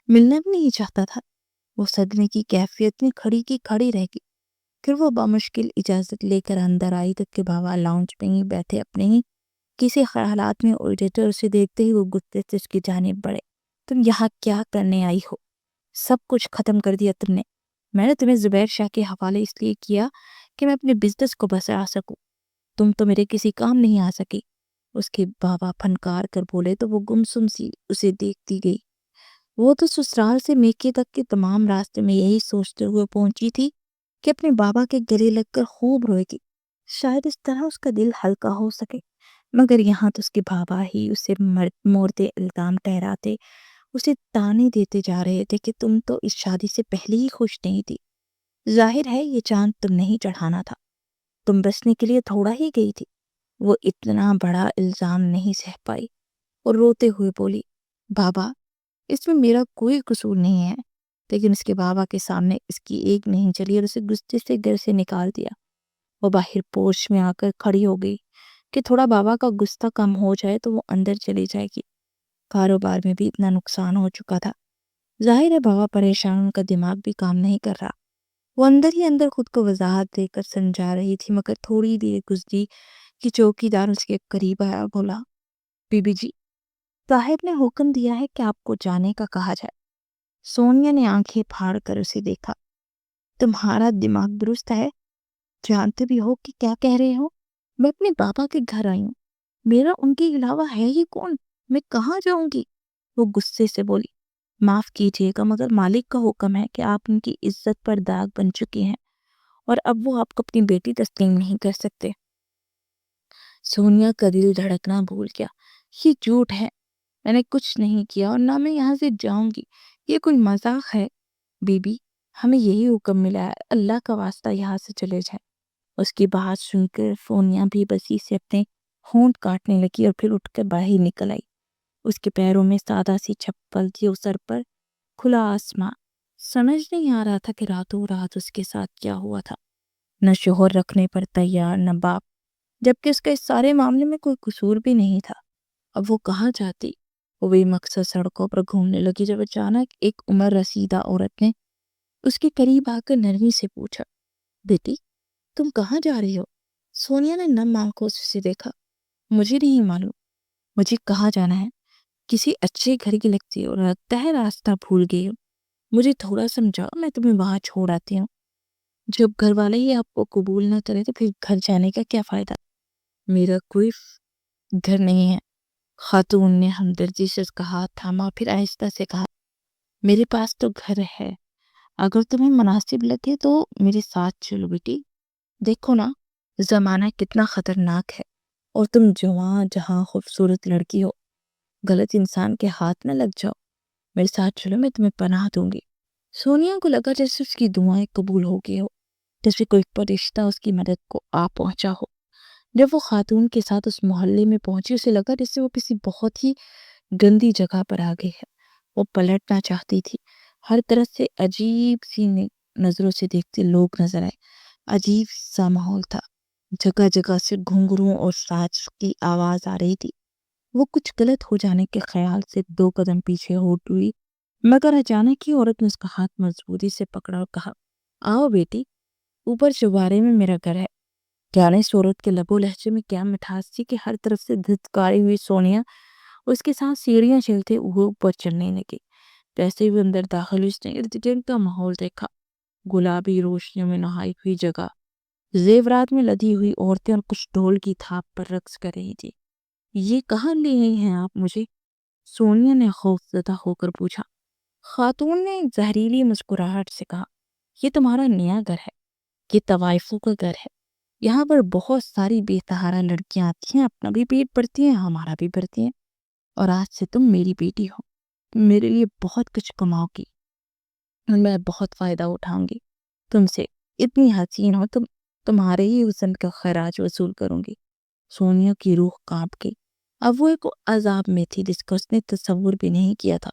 ملنا بھی نہیں چاہتا تھا، وہ صدمے کی کیفیت میں کھڑی کی کھڑی رہ گئی۔ پھر وہ بامشکل اجازت لے کر اندر آئی تو کہ بابا لاؤنج میں ہی بیٹھے اپنے ہی کسی خیالات میں الجھے تھے، اور اسے دیکھتے ہی وہ غصے سے اس کی جانب بڑھے۔ تم یہاں کیا کرنے آئی ہو؟ سب کچھ ختم کر دیا تم نے۔ میں نے تمہیں زبیر شاہ کے حوالے اس لیے کیا کہ میں اپنے بزنس کو بچا سکوں، تم تو میرے کسی کام نہیں آ سکی۔ اس کے بابا پھنکار کر بولے تو وہ گمسم سی اسے دیکھتی گئی۔ وہ تو سسرال سے میکے تک کے تمام راستے میں یہی سوچتے ہوئے پہنچی تھی کہ اپنے بابا کے گلے لگ کر خوب روئے گی، شاید اس طرح اس کا دل ہلکا ہو سکے، مگر یہاں تو اس کے بابا ہی اسے مورتے الزام ٹھہراتے، اسے تانے دیتے جا رہے تھے کہ تم تو اس شادی سے پہلے ہی خوش نہیں تھی، ظاہر ہے یہ چاند تم نہیں چڑھانا تھا، تم بسنے کے لیے تھوڑا ہی گئی تھی۔ وہ اتنا بڑا الزام نہیں سہ پائی اور روتے ہوئے بولی، بابا اس میں میرا کوئی قصور نہیں ہے۔ لیکن اس کے بابا کے سامنے اس کی ایک نہیں چلی اور اسے غصے سے گھر سے نکال دیا۔ وہ باہر پورچ میں آ کر کھڑی ہو گئی کہ تھوڑا بابا کا غصہ کم ہو جائے تو وہ اندر چلی جائے گی۔ کاروبار میں بھی اتنا نقصان ہو چکا تھا، ظاہر ہے بابا پریشان، ان کا دماغ بھی کام نہیں کر رہا۔ وہ اندر ہی اندر خود کو وضاحت دے کر سمجھا رہی تھی، مگر تھوڑی دیر گزری کہ چوکی دار اس کے قریب آیا، بولا، بی بی جی، صاحب نے حکم دیا ہے کہ آپ کو جانے کا کہا جائے۔ سونیا نے آنکھیں پھاڑ کر اسے دیکھا، تمہارا دماغ درست ہے؟ جانتے بھی ہو کہ کیا کہہ رہے ہو؟ میں اپنے بابا کے گھر آئی ہوں، میرا ان کے علاوہ ہے ہی کون؟ میں کہاں جاؤں گی؟ وہ غصے سے بولی۔ معاف کیجیے گا مگر مالک کا حکم ہے کہ آپ ان کی عزت پر داغ بن چکی ہیں اور اب وہ آپ کو اپنی بیٹی تسلیم نہیں کر سکتے۔ سونیا کا دل دھڑکنا بھول گیا۔ یہ جھوٹ ہے، میں نے کچھ نہیں کیا اور نہ میں یہاں سے جاؤں گی، یہ کوئی مذاق ہے۔ بی بی، ہمیں یہی حکم ملا ہے، اللہ کا واسطہ یہاں سے چلے جائیں۔ اس کی بات سن کر سونیا بھی بسی سے اپنے ہونٹ کاٹنے لگی اور پھر اٹھ کر باہر نکل آئی۔ اس کے پیروں میں سادہ سی چپل تھی اور سر پر کھلا آسمان۔ سمجھ نہیں آ رہا تھا کہ راتوں رات اس کے ساتھ کیا ہوا تھا۔ نہ شوہر رکھنے پر تیار، نہ باپ، جبکہ اس کا اس سارے معاملے میں کوئی قصور بھی نہیں تھا۔ اب وہ کہاں جاتی؟ وہ بے مقصد سڑکوں پر گھومنے لگی جب اچانک ایک عمر رسیدہ عورت نے اس کے قریب آ کر نرمی سے پوچھا، بیٹی تم کہاں جا رہی ہو؟ سونیا نے نم آنکھوں سے اسے دیکھا۔ مجھے نہیں معلوم، مجھے کہاں جانا ہے؟ کسی اچھے گھر کی لگتی ہے اور لگتا ہے راستہ بھول گئی ہو۔ مجھے تھوڑا سمجھاؤ، میں تمہیں وہاں چھوڑ آتی ہوں۔ جب گھر والے ہی آپ کو قبول نہ کرے تو پھر گھر جانے کا کیا فائدہ؟ میرا کوئی گھر نہیں ہے، خاتون نے ہمدردی سے اس کا ہاتھ تھاما، پھر آہستہ سے کہا، میرے پاس تو گھر ہے، اگر تمہیں مناسب لگے تو میرے ساتھ چلو بیٹی۔ دیکھو نا، زمانہ کتنا خطرناک ہے اور تم جوان جہاں خوبصورت لڑکی ہو، غلط انسان کے ہاتھ نہ لگ جاؤ۔ میرے ساتھ چلو، میں تمہیں پناہ دوں گی۔ سونیا کو لگا جیسے اس کی دعائیں قبول ہو گئی ہو، جیسے کوئی فرشتہ اس کی مدد کو آ پہنچا ہو۔ جب وہ خاتون کے ساتھ اس محلے میں پہنچی، اسے لگا جیسے وہ کسی بہت ہی گندی جگہ پر آ گئی ہے۔ وہ پلٹنا چاہتی تھی، ہر طرف سے عجیب سی نظروں سے دیکھتے لوگ نظر آئے۔ عجیب سا ماحول تھا، جگہ جگہ سے گھنگروں اور ساز کی آواز آ رہی تھی۔ وہ کچھ غلط ہو جانے کے خیال سے 2 قدم پیچھے ہٹ ہوئی، مگر اچانک ہی عورت نے اس کا ہاتھ مضبوطی سے پکڑا اور کہا، آؤ بیٹی، اوپر چوبارے میں میرا گھر ہے۔ جانے اس عورت کے لب و لہجے میں کیا مٹھاس تھی کہ ہر طرف سے دھتکاری ہوئی سونیا اس کے ساتھ سیڑھیاں چلتے ہوئے اوپر چلنے لگی۔ جیسے بھی اندر داخل ہوئی، اس نے ارد گرد کا ماحول دیکھا۔ گلابی روشنیوں میں نہائی ہوئی جگہ، زیورات میں لدی ہوئی عورتیں اور کچھ ڈھول کی تھاپ پر رقص کر رہی تھی۔ یہ کہاں لے گئی ہیں آپ مجھے؟ سونیا نے خوفزدہ ہو کر پوچھا۔ خاتون نے ایک زہریلی مسکراہٹ سے کہا، یہ تمہارا نیا گھر ہے، یہ طوائفوں کا گھر ہے۔ یہاں پر بہت ساری بے سہارا لڑکیاں آتی ہیں، اپنا بھی پیٹ بھرتی ہیں، ہمارا بھی بھرتی ہیں، اور آج سے تم میری بیٹی ہو، میرے لیے بہت کچھ کماؤ گی اور میں بہت فائدہ اٹھاؤں گی تم سے، اتنی حسین ہو تمہارے ہی حسن کا خراج وصول کروں گی۔ سونیا کی روح کانپ گئی۔ اب وہ ایک عذاب میں تھی جس کا اس نے تصور بھی نہیں کیا تھا۔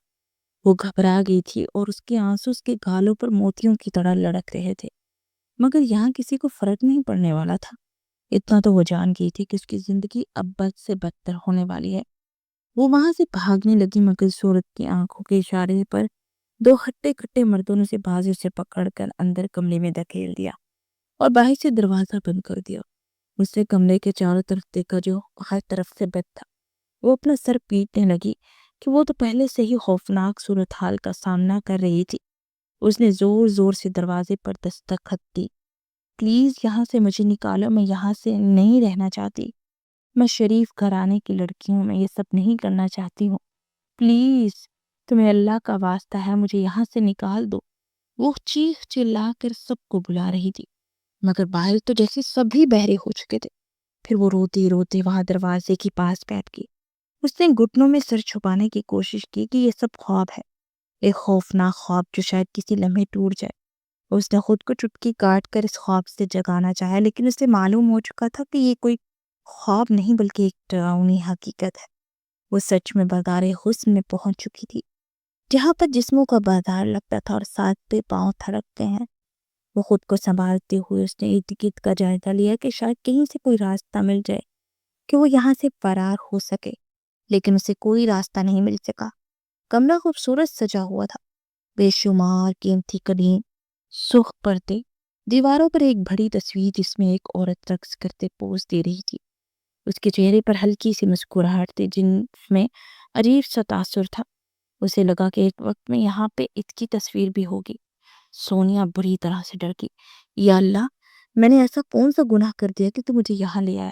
وہ گھبرا گئی تھی اور اس کے آنسو اس کے گالوں پر موتیوں کی طرح لڑک رہے تھے، مگر یہاں کسی کو فرق نہیں پڑنے والا تھا۔ اتنا تو وہ جان گئی تھی کہ اس کی زندگی اب بد سے بدتر ہونے والی ہے۔ وہ وہاں سے بھاگنے لگی، مگر صورت کی آنکھوں کے اشارے پر 2 ہٹے کٹے مردوں نے اسے بازو سے پکڑ کر اندر کمرے میں دھکیل دیا اور باہر سے دروازہ بند کر دیا۔ اس نے کمرے کے چاروں طرف دیکھا جو ہر طرف سے بد تھا۔ وہ اپنا سر پیٹنے لگی کہ وہ تو پہلے سے ہی خوفناک صورتحال کا سامنا کر رہی تھی۔ اس نے زور زور سے دروازے پر دستخط دی۔ پلیز یہاں سے مجھے نکالو، میں یہاں سے نہیں رہنا چاہتی، میں شریف گھرانے کی لڑکی ہوں، میں یہ سب نہیں کرنا چاہتی ہوں، پلیز تمہیں اللہ کا واسطہ ہے مجھے یہاں سے نکال دو۔ وہ چیخ چلا کر سب کو بلا رہی تھی، مگر باہر تو جیسے سبھی بہرے ہو چکے تھے۔ پھر وہ روتے روتے وہاں دروازے کے پاس بیٹھ گئی۔ اس نے گھٹنوں میں سر چھپانے کی کوشش کی کہ یہ سب خواب ہے، ایک خوفناک خواب جو شاید کسی لمحے ٹوٹ جائے۔ اس نے خود کو چٹکی کاٹ کر اس خواب سے جگانا چاہا، لیکن اسے معلوم ہو چکا تھا کہ یہ کوئی خواب نہیں بلکہ ایک ڈراؤنی حقیقت ہے۔ وہ سچ میں بازار حسن میں پہنچ چکی تھی، جہاں پر جسموں کا بازار لگتا تھا اور ساتھ پہ پاؤں تھڑکتے ہیں۔ وہ خود کو سنبھالتے ہوئے اس نے ارد گرد کا جائزہ لیا کہ شاید کہیں سے کوئی راستہ مل جائے کہ وہ یہاں سے فرار ہو سکے، لیکن اسے کوئی راستہ نہیں مل سکا۔ کمرہ خوبصورت سجا ہوا تھا، بے شمار قیمتی قدیم سرخ پردے، دیواروں پر ایک بڑی تصویر جس میں ایک عورت رقص کرتے پوز دے رہی تھی۔ اس کے چہرے پر ہلکی سی مسکراہٹ تھی جن میں عجیب سا تاثر تھا۔ اسے لگا کہ ایک وقت میں یہاں پہ اس کی تصویر بھی ہوگی۔ سونیا بری طرح سے ڈر گئی۔ یا اللہ، میں نے ایسا کون سا گناہ کر دیا کہ تو مجھے یہاں لے آیا؟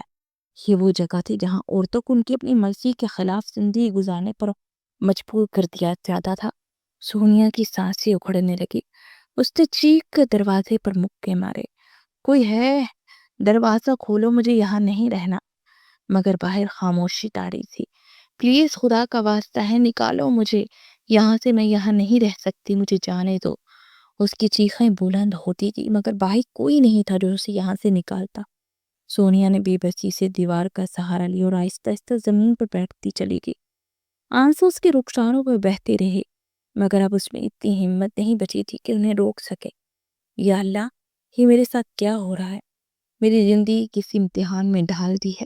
یہ وہ جگہ تھی جہاں عورتوں کو ان کی اپنی مرضی کے خلاف زندگی گزارنے پر مجبور کر دیا جاتا تھا۔ سونیا کی سانسیں اکھڑنے لگی۔ اس نے چیخ کر دروازے پر مکے مارے، کوئی ہے؟ دروازہ کھولو، مجھے یہاں نہیں رہنا۔ مگر باہر خاموشی تاری تھی۔ پلیز خدا کا واسطہ ہے، نکالو مجھے یہاں سے، میں یہاں نہیں رہ سکتی، مجھے جانے دو۔ اس کی چیخیں بلند ہوتی تھی مگر باہر کوئی نہیں تھا جو اسے یہاں سے نکالتا۔ سونیا نے بے بسی سے دیوار کا سہارا لیا اور آہستہ آہستہ زمین پر بیٹھتی چلی گئی۔ آنسو اس کے رخساروں پر بہتے رہے مگر اب اس میں اتنی ہمت نہیں بچی تھی کہ انہیں روک سکے۔ یا اللہ، یہ میرے ساتھ کیا ہو رہا ہے؟ میری زندگی کسی امتحان میں ڈال دی ہے۔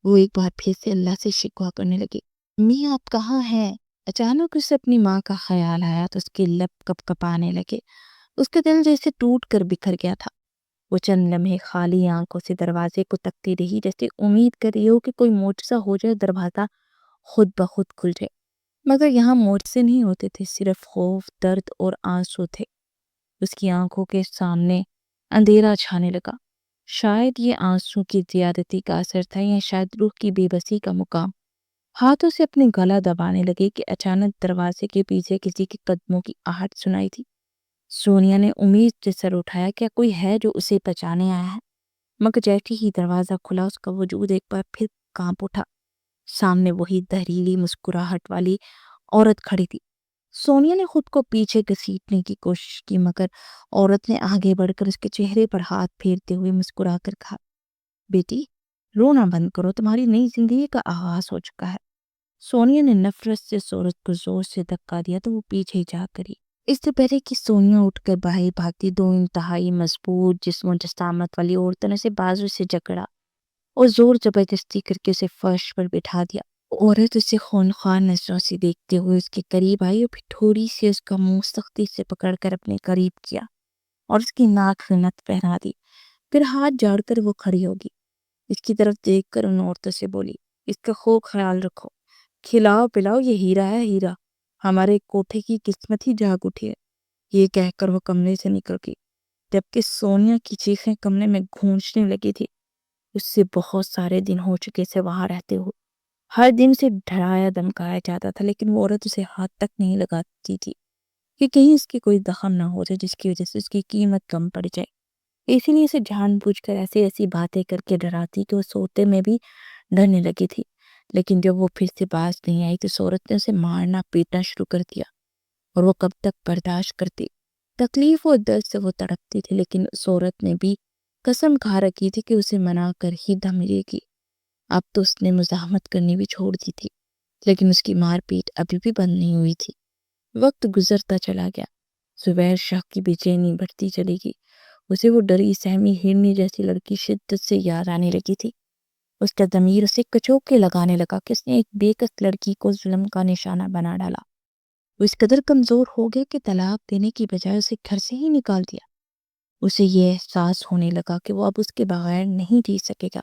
وہ ایک بار پھر سے اللہ سے شکوہ کرنے لگی۔ امی آپ کہاں ہیں؟ اچانک اسے اپنی ماں کا خیال آیا تو اس کے لب کپ کپانے لگے۔ اس کا دل جیسے ٹوٹ کر بکھر گیا تھا۔ وہ چند لمحے خالی آنکھوں سے دروازے کو تکتی رہی، جیسے امید کر رہی ہو کہ کوئی معجزہ ہو جائے، دروازہ خود بخود کھل جائے۔ مگر یہاں معجزے نہیں ہوتے تھے، صرف خوف، درد اور آنسو تھے۔ اس کی آنکھوں کے سامنے اندھیرا چھانے لگا۔ شاید یہ آنسو کی زیادتی کا اثر تھا یا شاید روح کی بے بسی کا مقام۔ ہاتھوں سے اپنے گلا دبانے لگے کہ اچانک دروازے کے پیچھے کسی کے قدموں کی آہٹ سنائی تھی۔ سونیا نے امید سے سر اٹھایا، کیا کوئی ہے جو اسے بچانے آیا ہے؟ مگر جیسے ہی دروازہ کھلا اس کا وجود ایک بار پھر کانپ اٹھا۔ سامنے وہی زہریلی مسکراہٹ والی عورت کھڑی تھی۔ سونیا نے خود کو پیچھے گھسیٹنے کی کوشش کی مگر عورت نے آگے بڑھ کر اس کے چہرے پر ہاتھ پھیرتے ہوئے مسکرا کر کہا، بیٹی رونا بند کرو، تمہاری نئی زندگی کا آغاز ہو چکا ہے۔ سونیا نے نفرت سے اس عورت کو زور سے دھکا دیا تو وہ پیچھے جا کری۔ اس سے پہلے کہ سونیا اٹھ کر باہر بھاگتی، دو انتہائی مضبوط جسم و جسامت والی عورتوں نے اسے بازو سے جکڑا اور زور زبردستی کر کے اسے فرش پر بٹھا دیا۔ عورت اسے خونخوار نظروں سے دیکھتے ہوئے اس کے قریب آئی اور پھر تھوڑی سی اس کا منہ سختی سے پکڑ کر اپنے قریب کیا اور اس کی ناک سے نت پہنا دی۔ پھر ہاتھ جاڑ کر وہ کھڑی ہوگی۔ اس کی طرف دیکھ کر ان عورتوں سے بولی، اس کا خوب خیال رکھو، کھلاؤ پلاؤ، یہ ہیرا ہے، ہیرا، ہمارے کوٹھے کی قسمت ہی جاگ اٹھی ہے۔ یہ کہہ کر وہ کمرے سے نکل گئی، جبکہ سونیا کی چیخیں کمرے میں گونجنے لگی تھی۔ اس سے بہت سارے دن ہو چکے سے وہاں رہتے ہوئے۔ ہر دن سے ڈرایا دھمکایا جاتا تھا لیکن وہ عورت اسے ہاتھ تک نہیں لگاتی تھی کہ کہیں اس کی کوئی زخم نہ ہو جائے جس کی وجہ سے اس کی قیمت کم پڑ جائے۔ اسی لیے اسے جان بوجھ کر ایسی باتیں کر کے ڈراتی کہ وہ سوتے میں بھی ڈرنے لگی تھی۔ لیکن جب وہ پھر سے باز نہیں آئی تو اس عورت نے اسے مارنا پیٹنا شروع کر دیا، اور وہ کب تک برداشت کرتی؟ تکلیف و درد سے وہ تڑپتی تھی لیکن اس عورت نے بھی قسم کھا رکھی تھی کہ اسے منا کر ہی دم لے گی۔ اب تو اس نے مزاحمت کرنی بھی چھوڑ دی تھی لیکن اس کی مار پیٹ ابھی بھی بند نہیں ہوئی تھی۔ وقت گزرتا چلا گیا، زبیر شاہ کی بے چینی بڑھتی چلی گئی۔ اسے وہ ڈری سہمی ہرنی جیسی لڑکی شدت سے یاد آنے لگی تھی۔ اس کا ضمیر اسے کچوکے لگانے لگا کہ اس نے ایک بے کس لڑکی کو ظلم کا نشانہ بنا ڈالا۔ وہ اس قدر کمزور ہو گیا کہ طلاق دینے کی بجائے اسے گھر سے ہی نکال دیا۔ اسے یہ احساس ہونے لگا کہ وہ اب اس کے بغیر نہیں جی سکے گا۔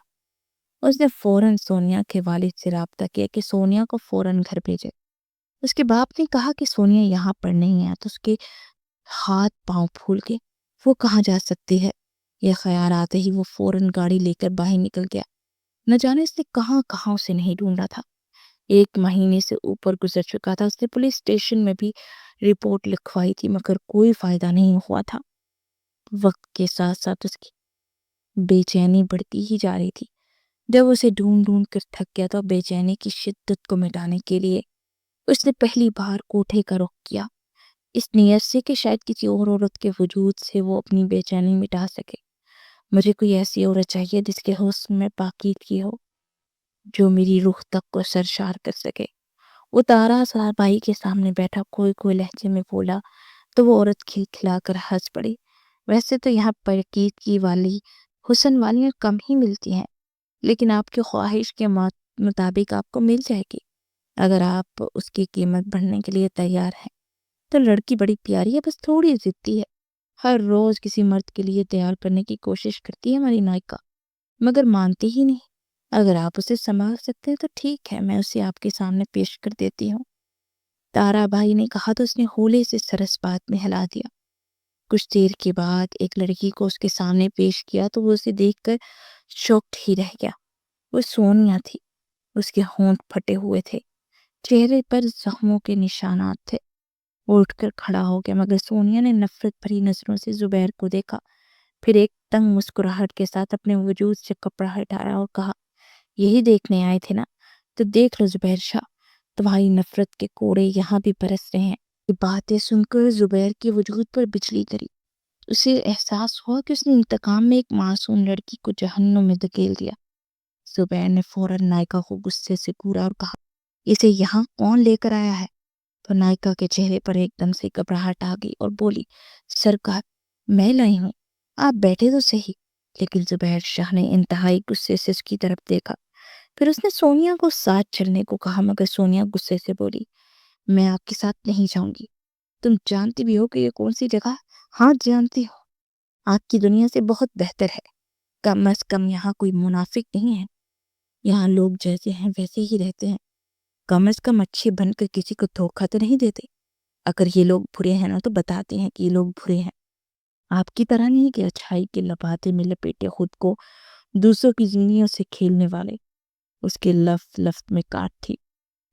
اس نے فوراً سونیا کے والد سے رابطہ کیا کہ سونیا کو فوراً گھر بھیجے۔ اس کے باپ نے کہا کہ سونیا یہاں پر نہیں ہے تو اس کے ہاتھ پاؤں پھول گئے۔ وہ کہاں جا سکتی ہے؟ یہ خیال آتے ہی وہ فوراً گاڑی لے کر باہر نکل گیا۔ نہ جانے اس نے کہاں کہاں اسے نہیں ڈھونڈا تھا۔ 1 مہینے سے اوپر گزر چکا تھا۔ اس نے پولیس اسٹیشن میں بھی رپورٹ لکھوائی تھی مگر کوئی فائدہ نہیں ہوا تھا۔ وقت کے ساتھ ساتھ اس کی بے چینی بڑھتی ہی جا رہی تھی۔ جب اسے ڈھونڈ ڈھونڈ کر تھک گیا تو بے چینی کی شدت کو مٹانے کے لیے اس نے پہلی بار کوٹھے کا رخ کیا، اس نیت سے کہ شاید کسی اور عورت کے وجود سے وہ اپنی بے چینی مٹا سکے۔ مجھے کوئی ایسی عورت چاہیے جس کے حسن میں پاکیزگی ہو، جو میری روح تک کو سرشار کر سکے۔ وہ تارا سا بھائی کے سامنے بیٹھا کوئی لہجے میں بولا تو وہ عورت کھلکھلا کر ہنس پڑی۔ ویسے تو یہاں پاکیزگی والی حسن والیاں کم ہی ملتی ہیں لیکن آپ کی خواہش کے مطابق آپ کو مل جائے گی اگر آپ اس کی قیمت بڑھنے کے لیے تیار ہیں۔ تو لڑکی بڑی پیاری ہے، بس تھوڑی ضدی ہے۔ ہر روز کسی مرد کے لیے تیار کرنے کی کوشش کرتی ہے ہماری نائکا، مگر مانتی ہی نہیں۔ اگر آپ اسے سنبھال سکتے ہیں تو ٹھیک ہے، میں اسے آپ کے سامنے پیش کر دیتی ہوں۔ تارا بھائی نے کہا تو اس نے ہولے سے سرس بات میں ہلا دیا۔ کچھ دیر کے بعد ایک لڑکی کو اس کے سامنے پیش کیا تو وہ اسے دیکھ کر شوکڈ ہی رہ گیا۔ وہ سونیا تھی۔ اس کے ہونٹ پھٹے ہوئے تھے، چہرے پر زخموں کے نشانات تھے۔ وہ اٹھ کر کھڑا ہو گیا، مگر سونیا نے نفرت بھری نظروں سے زبیر کو دیکھا، پھر ایک تنگ مسکراہٹ کے ساتھ اپنے وجود سے کپڑا ہٹایا اور کہا، یہی دیکھنے آئے تھے نا؟ تو دیکھ لو زبیر شاہ، تمہاری نفرت کے کوڑے یہاں بھی برس رہے ہیں۔ یہ باتیں سن کر زبیر کے وجود پر بجلی گری۔ اسے احساس ہوا کہ اس نے انتقام میں ایک معصوم لڑکی کو جہنم میں دھکیل دیا۔ زبیر نے فوراً نائکا کو غصے سے گھورا اور کہا، اسے یہاں کون لے کر آیا ہے؟ تو نائکا کے چہرے پر ایک دم سے گھبراہٹ آ گئی اور بولی، سرکار، میں لائی ہوں، آپ بیٹھے تو صحیح۔ لیکن زبیر شاہ نے انتہائی غصے سے اس کی طرف دیکھا، پھر اس نے سونیا کو ساتھ چلنے کو کہا، مگر سونیا غصے سے بولی، میں آپ کے ساتھ نہیں جاؤں گی۔ تم جانتی بھی ہو کہ یہ کون سی جگہ؟ ہاں جانتی ہو، آپ کی دنیا سے بہت بہتر ہے۔ کم از کم یہاں کوئی منافق نہیں ہے، یہاں لوگ جیسے ہیں ویسے ہی رہتے ہیں، کم از کم اچھے بن کر کسی کو دھوکہ تو نہیں دیتے۔ اگر یہ لوگ برے ہیں نا تو بتاتے ہیں کہ یہ لوگ برے ہیں، آپ کی طرح نہیں کہ اچھائی کے لبادے میں لپیٹے خود کو دوسروں کی زندگیوں سے کھیلنے والے۔ اس کے لفظ لفظ میں کاٹ تھی۔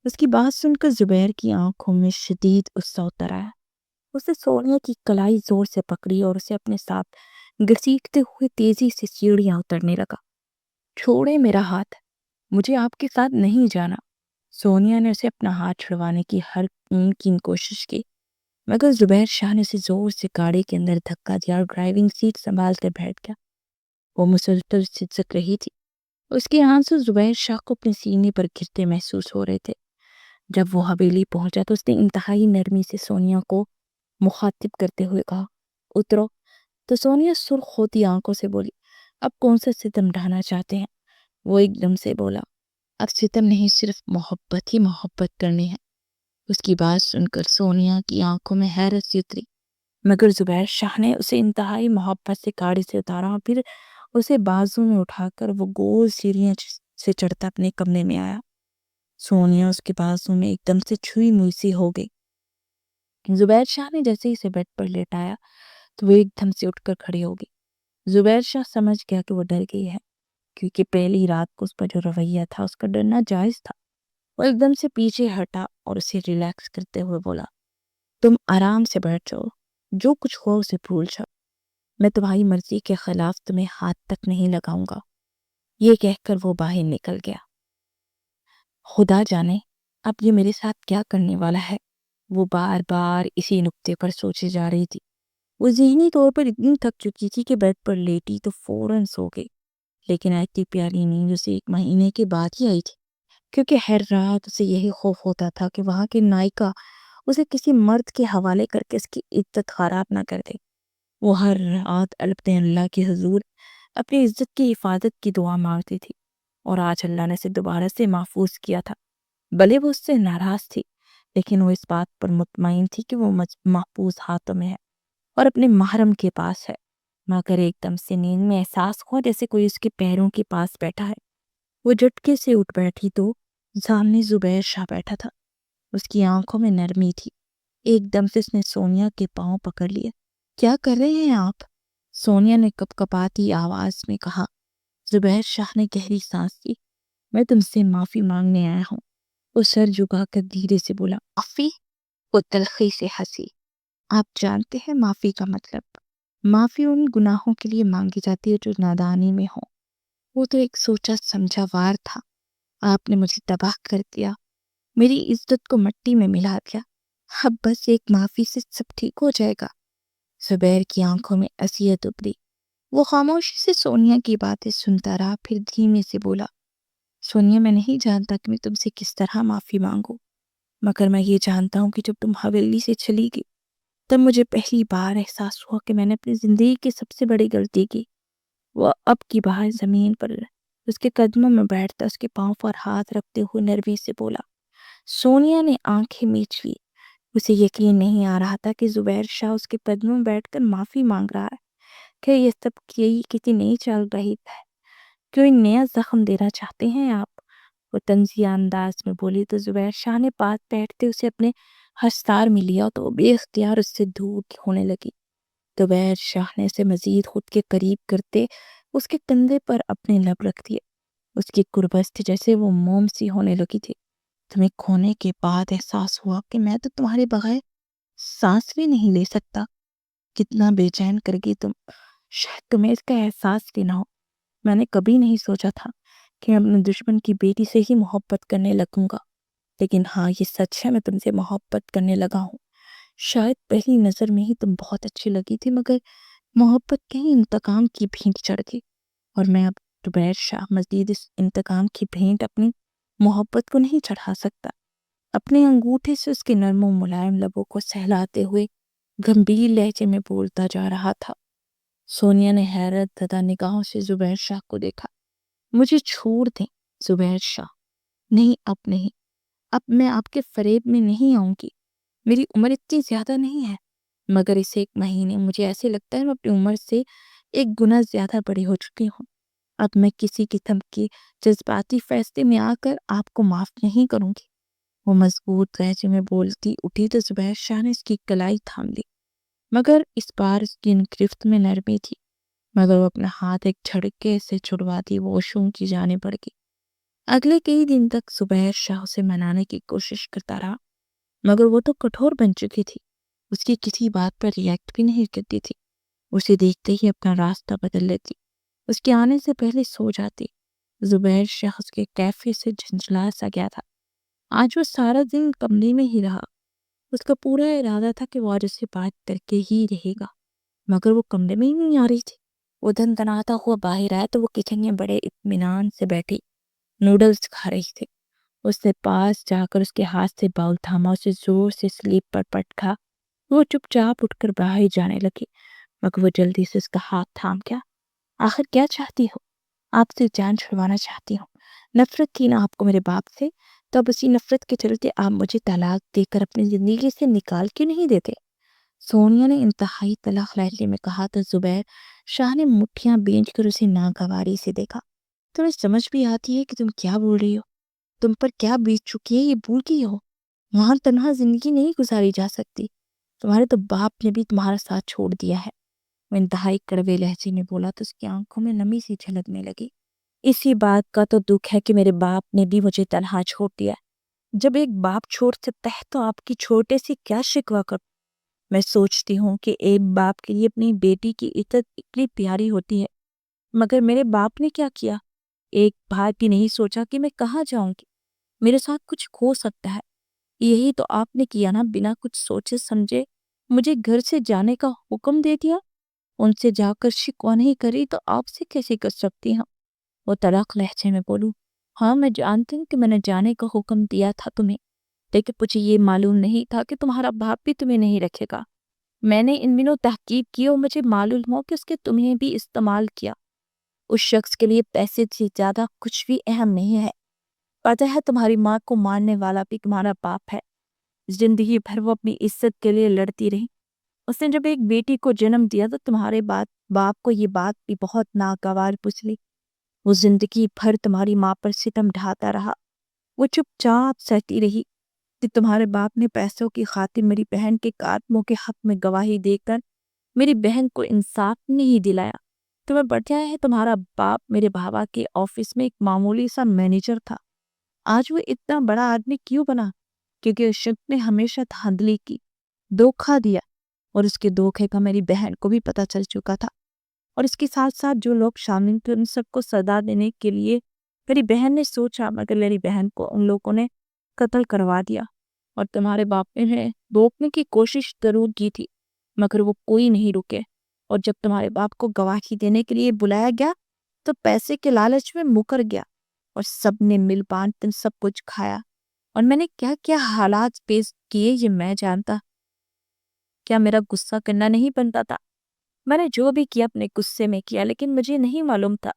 اس کی بات سن کر زبیر کی آنکھوں میں شدید غصہ اتر آیا۔ اس نے سونیا کی کلائی زور سے پکڑی اور اسے اپنے ساتھ گھسیٹتے ہوئے تیزی سے سیڑھیاں اترنے لگا۔ چھوڑے میرا ہاتھ، مجھے آپ کے ساتھ نہیں جانا۔ سونیا نے اسے اپنا ہاتھ چھڑوانے کی ہر ممکن کوشش کی، مگر زبیر شاہ نے اسے زور سے گاڑی کے اندر دھکا دیا اور ڈرائیونگ سیٹ سنبھال کر بیٹھ گیا۔ وہ مسلسل سسک رہی تھی۔ اس کے آنسو زبیر شاہ کو اپنے سینے پر گرتے محسوس ہو رہے تھے۔ جب وہ حویلی پہنچا تو اس نے انتہائی نرمی سے سونیا کو مخاطب کرتے ہوئے کہا، اترو۔ تو سونیا سرخ ہوتی آنکھوں سے بولی، اب کون سا ستم ڈھانا چاہتے ہیں؟ وہ ایک دم سے بولا، اب ستم نہیں، صرف محبت ہی محبت کرنی ہے۔ اس کی بات سن کر سونیا کی آنکھوں میں حیرت سی اتری، مگر زبیر شاہ نے اسے انتہائی محبت سے گاڑی سے اتارا اور پھر اسے بازو میں اٹھا کر وہ گول سیڑھیاں سے چڑھتا اپنے کمرے میں آیا۔ سونیا اس کے بازو میں ایک دم سے چھوئی موئی سی ہو گئی۔ زبیر شاہ نے جیسے ہی اسے بیڈ پر لیٹایا تو وہ ایک دم سے اٹھ کر کھڑی ہو گئی۔ زبیر شاہ سمجھ گیا کہ وہ ڈر گئی ہے، کیونکہ پہلی رات کو اس پر جو رویہ تھا اس کا ڈرنا جائز تھا۔ وہ ایک دم سے پیچھے ہٹا اور اسے ریلیکس کرتے ہوئے بولا، تم آرام سے بیٹھ جاؤ، جو کچھ ہو اسے بھول جاؤ، میں تمہاری مرضی کے خلاف تمہیں ہاتھ تک نہیں لگاؤں گا۔ یہ کہہ کر وہ باہر نکل گیا۔ خدا جانے اب یہ میرے ساتھ کیا کرنے والا ہے، وہ بار بار اسی نکتے پر سوچے جا رہی تھی۔ وہ ذہنی طور پر اتنی تھک چکی تھی کہ بیڈ پر لیٹی تو فوراً سو گئی، لیکن ایسی پیاری نیند اسے 1 مہینے کے بعد ہی آئی تھی، کیونکہ ہر رات اسے یہی خوف ہوتا تھا کہ وہاں کے نائکا اسے کسی مرد کے حوالے کر کے اس کی عزت خراب نہ کر دے۔ وہ ہر رات البتے اللہ کے حضور اپنی عزت کی حفاظت کی دعا مانگتی تھی، اور آج اللہ نے اسے دوبارہ سے محفوظ کیا تھا۔ بھلے وہ اس سے ناراض تھی، لیکن وہ اس بات پر مطمئن تھی کہ وہ محفوظ ہاتھوں میں ہے اور اپنے محرم کے پاس ہے۔ مگر ایک دم سے نیند میں احساس ہوا جیسے کوئی اس کے پیروں کے پاس بیٹھا ہے۔ وہ جھٹکے سے اٹھ بیٹھی تو سامنے زبیر شاہ بیٹھا تھا۔ اس کی آنکھوں میں نرمی تھی۔ ایک دم سے اس نے سونیا کے پاؤں پکڑ لیے۔ کیا کر رہے ہیں آپ؟ سونیا نے کپ کپاتی آواز میں کہا۔ زبیر شاہ نے گہری سانس لی۔ میں تم سے معافی مانگنے آیا ہوں۔ وہ سر جھکا کر دھیرے سے بولا، معافی؟ وہ تلخی سے ہنسی۔ آپ جانتے ہیں معافی کا مطلب؟ معافی ان گناہوں کے لیے مانگی جاتی ہے جو نادانی میں ہوں۔ وہ تو ایک سوچا سمجھا وار تھا، آپ نے مجھے تباہ کر دیا، میری عزت کو مٹی میں ملا دیا۔ اب بس ایک معافی سے سب ٹھیک ہو جائے گا۔ زبیر کی آنکھوں میں عصیت ابھری۔ وہ خاموشی سے سونیا کی باتیں سنتا رہا، پھر دھیمے سے بولا، سونیا، میں نہیں جانتا کہ میں تم سے کس طرح معافی مانگوں، مگر میں یہ جانتا ہوں کہ جب تم حویلی سے چلی گئی تب مجھے پہلی بار احساس ہوا کہ میں نے اپنی زندگی کی سب سے بڑی غلطی کی۔ وہ اب کی باہر زمین پر اس کے قدموں میں بیٹھتا اس کے پاؤں پر ہاتھ رکھتے ہوئے نرمی سے بولا۔ سونیا نے آنکھیں میچ لی۔ اسے یقین نہیں آ رہا تھا کہ زبیر شاہ اس کے قدموں میں بیٹھ کر معافی مانگ رہا ہے۔ کہ یہ سب کسی نئی چال رہی ہے؟ کوئی نیا زخم دینا چاہتے ہیں آپ؟ وہ طنزیہ انداز میں بولی تو زبیر شاہ نے بات بیٹھتے اسے اپنے ہستار میں لیا تو وہ بے اختیار اس سے دور ہونے لگی۔ زبیر شاہ نے اسے مزید خود کے قریب کرتے اس کے کندھے پر اپنے لب رکھ دیے۔ اس کی قربت جیسے وہ موم سی ہونے لگی تھی۔ تمہیں کھونے کے بعد احساس ہوا کہ میں تو تمہارے بغیر سانس بھی نہیں لے سکتا۔ کتنا بے چین کر گئی تم، شاید تمہیں اس کا احساس بھی نہ ہو۔ میں نے کبھی نہیں سوچا تھا کہ میں اپنے دشمن کی بیٹی سے ہی محبت کرنے لگوں گا، لیکن ہاں یہ سچ ہے، میں تم سے محبت کرنے لگا ہوں۔ شاید پہلی نظر میں ہی تم بہت اچھی لگی تھی، مگر محبت کہیں انتقام کی بھینٹ چڑھ گئی، اور میں اب زبیر شاہ مزید اس انتقام کی بھینٹ اپنی محبت کو نہیں چڑھا سکتا۔ اپنے انگوٹھے سے اس کے نرم و ملائم لبوں کو سہلاتے ہوئے گمبھیر لہجے میں بولتا جا رہا تھا۔ سونیا نے حیرت زدہ نگاہوں سے زبیر شاہ کو دیکھا۔ مجھے چھوڑ دیں زبیر شاہ، نہیں اب نہیں، اب میں آپ کے فریب میں نہیں آؤں گی۔ میری عمر اتنی زیادہ نہیں ہے، مگر اس ایک مہینے مجھے ایسے لگتا ہے میں اپنی عمر سے 1 گنا زیادہ بڑی ہو چکی ہوں۔ اب میں کسی قسم کی جذباتی فیصلے میں آ کر آپ کو معاف نہیں کروں گی۔ وہ مضبوط لہجے میں بولتی اٹھی تو زبیر شاہ نے اس کی کلائی تھام لی، مگر اس بار اس کی گرفت میں نرمی تھی، مگر وہ اپنا ہاتھ ایک جھٹکے سے چھڑواتی واش روم کی جانب بڑھ گئی۔ اگلے کئی دن تک زبیر شاہ اسے منانے کی کوشش کرتا رہا، مگر وہ تو کٹھور بن چکی تھی، اس کی کسی بات پر ریئیکٹ بھی نہیں کرتی تھی۔ اسے دیکھتے ہی اپنا راستہ بدل لیتی، اس کے آنے سے پہلے سو جاتی۔ زبیر شاہ اس کے کیفے سے جھنجھلا سا گیا تھا۔ آج وہ سارا دن کمرے میں ہی رہا۔ اس کا پورا ارادہ تھا کہ وہ آج اسے بات کر کے ہی رہے گا، مگر وہ کمرے میں ہی نہیں آ رہی تھی۔ وہ دھندناتا ہوا باہر آیا تو وہ کچن میں بڑے اطمینان سے بیٹھی نوڈلز کھا رہی تھی۔ اس نے پاس جا کر اس کے ہاتھ سے باؤل تھاما، اسے زور سے سلیپ پر پٹکا۔ وہ چپ چاپ اٹھ کر باہر جانے لگی، مگر وہ جلدی سے اس کا ہاتھ تھام گیا۔ آخر کیا چاہتی ہو؟ آپ سے جان چھڑوانا چاہتی ہوں۔ نفرت تھی نا آپ کو میرے باپ سے، تو اب اسی نفرت کے چلتے آپ مجھے طلاق دے کر اپنی زندگی سے نکال کیوں نہیں دیتے؟ سونیا نے انتہائی تلخ لہجے میں کہا تو زبیر شاہ نے مٹھیاں بینچ کر اسے ناگواری سے دیکھا۔ تمہیں سمجھ بھی آتی ہے کہ تم کیا بول رہی ہو؟ تم پر کیا بیت چکی ہے یہ بھول گئی ہو؟ وہاں تنہا زندگی نہیں گزاری جا سکتی، تمہارے تو باپ نے بھی تمہارا ساتھ چھوڑ دیا ہے۔ وہ انتہائی کڑوے لہجے میں بولا تو اس کی آنکھوں میں نمی سی جھلکنے لگی۔ اسی بات کا تو دکھ ہے کہ میرے باپ نے بھی مجھے تنہا چھوڑ دیا۔ جب ایک باپ چھوڑ سکتا ہے تو آپ کی چھوٹے سی کیا شکوہ کر۔ میں سوچتی ہوں کہ ایک باپ کے لیے اپنی بیٹی کی عزت اتنی پیاری ہوتی ہے، مگر میرے باپ نے کیا کیا؟ ایک بار بھی نہیں سوچا کہ میں کہاں جاؤں گی، میرے ساتھ کچھ ہو سکتا ہے۔ یہی تو آپ نے کیا نا، بنا کچھ سوچے سمجھے مجھے گھر سے جانے کا حکم دے دیا۔ ان سے جا کر شکوہ نہیں کری تو آپ سے کیسے کر سکتی ہوں؟ وہ تلخ لہجے میں بولوں، ہاں میں جانتی ہوں کہ میں نے جانے کا حکم دیا تھا تمہیں، لیکن مجھے یہ معلوم نہیں تھا کہ تمہارا باپ بھی تمہیں نہیں رکھے گا۔ میں نے ان دنوں تحقیق کی اور مجھے معلوم ہو کہ اس کے تمہیں بھی استعمال کیا۔ اس شخص کے لیے پیسے سے زیادہ کچھ بھی اہم نہیں ہے۔ پتہ ہے تمہاری ماں کو مارنے والا بھی تمہارا باپ ہے۔ زندگی بھر وہ اپنی عزت کے لیے لڑتی رہی۔ اس نے جب ایک بیٹی کو جنم دیا تو تمہارے باپ کو یہ بات بھی بہت ناگوار پسلی۔ وہ زندگی بھر تمہاری ماں پر ستم ڈھاتا رہا۔ وہ چپ چاپ سہتی رہی کہ تمہارے باپ نے پیسوں کی خاطر میری بہن کے قاتلوں کے حق میں گواہی دے کر میری بہن کو انصاف نہیں دلایا۔ تمہیں بتایا ہے تمہارا باپ میرے بھاوا کے آفس میں ایک معمولی سا مینیجر تھا۔ آج وہ اتنا بڑا آدمی کیوں بنا؟ کیونکہ اس شخص نے ہمیشہ دھاندلی کی، دھوکہ دیا، اور اس کے دھوکے کا میری بہن کو بھی پتہ چل چکا تھا۔ اور اس کے ساتھ ساتھ جو لوگ شامل تھے ان سب کو سزا دینے کے لیے میری بہن نے سوچا، مگر میری بہن کو ان لوگوں نے قتل کروا دیا۔ اور تمہارے باپ نے روکنے کی کوشش ضرور کی تھی، مگر وہ کوئی نہیں رکے۔ اور جب تمہارے باپ کو گواہی دینے کے لیے بلایا گیا تو پیسے کے لالچ میں مکر گیا، اور سب نے مل بانٹ تم سب کچھ کھایا۔ اور میں نے کیا کیا حالات پیش کیے یہ میں جانتا۔ کیا میرا غصہ کرنا نہیں بنتا تھا؟ میں نے جو بھی کیا اپنے غصے میں کیا، لیکن مجھے نہیں معلوم تھا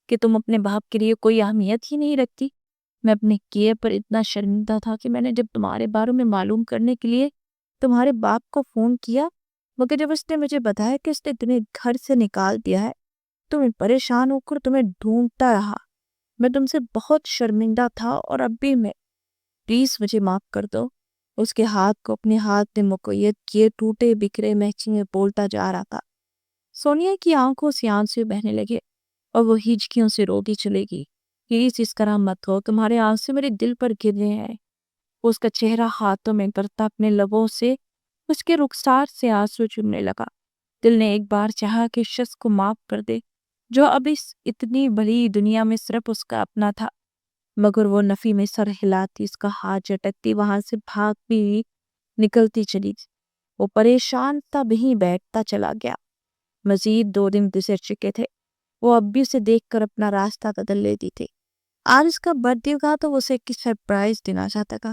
کہ تم اپنے باپ کے لیے کوئی اہمیت ہی نہیں رکھتی۔ میں اپنے کیے پر اتنا شرمندہ تھا کہ میں نے جب تمہارے بارے میں معلوم کرنے کے لیے تمہارے باپ کو فون کیا، مگر جب اس نے مجھے بتایا کہ اس نے تمہیں گھر سے نکال دیا ہے تو میں پریشان ہو کر تمہیں ڈھونڈتا رہا۔ میں تم سے بہت شرمندہ تھا، اور اب بھی میں، پلیز مجھے معاف کر دو۔ اس کے ہاتھ کو اپنے ہاتھ میں مقید کیے ٹوٹے بکھرے میچنگ میں بولتا جا رہا تھا۔ سونیا کی آنکھوں سے آنسو بہنے لگے اور وہ ہچکیوں سے روتی چلے گی۔ پلیز اس طرح مت ہو، تمہارے آنسو میرے دل پر گر رہے ہیں۔ اس کا چہرہ ہاتھوں میں کرتا اپنے لبوں سے اس کے رخسار سے آنسو چومنے لگا۔ دل نے ایک بار چاہا کہ شخص کو معاف کر دے جو اب اس اتنی بڑی دنیا میں صرف اس کا اپنا تھا، مگر وہ نفی میں سر ہلاتی، اس کا ہاتھ جھٹکتی وہاں سے بھاگ بھی نکلتی چلی۔ وہ پریشان تب ہی بیٹھتا چلا گیا۔ مزید 2 دن گزر چکے تھے۔ وہ اب بھی اسے دیکھ کر اپنا راستہ بدل لیتی تھی۔ آج اس کا برتھ ڈے تھا تو وہ اسے ایک سرپرائز دینا چاہتا تھا۔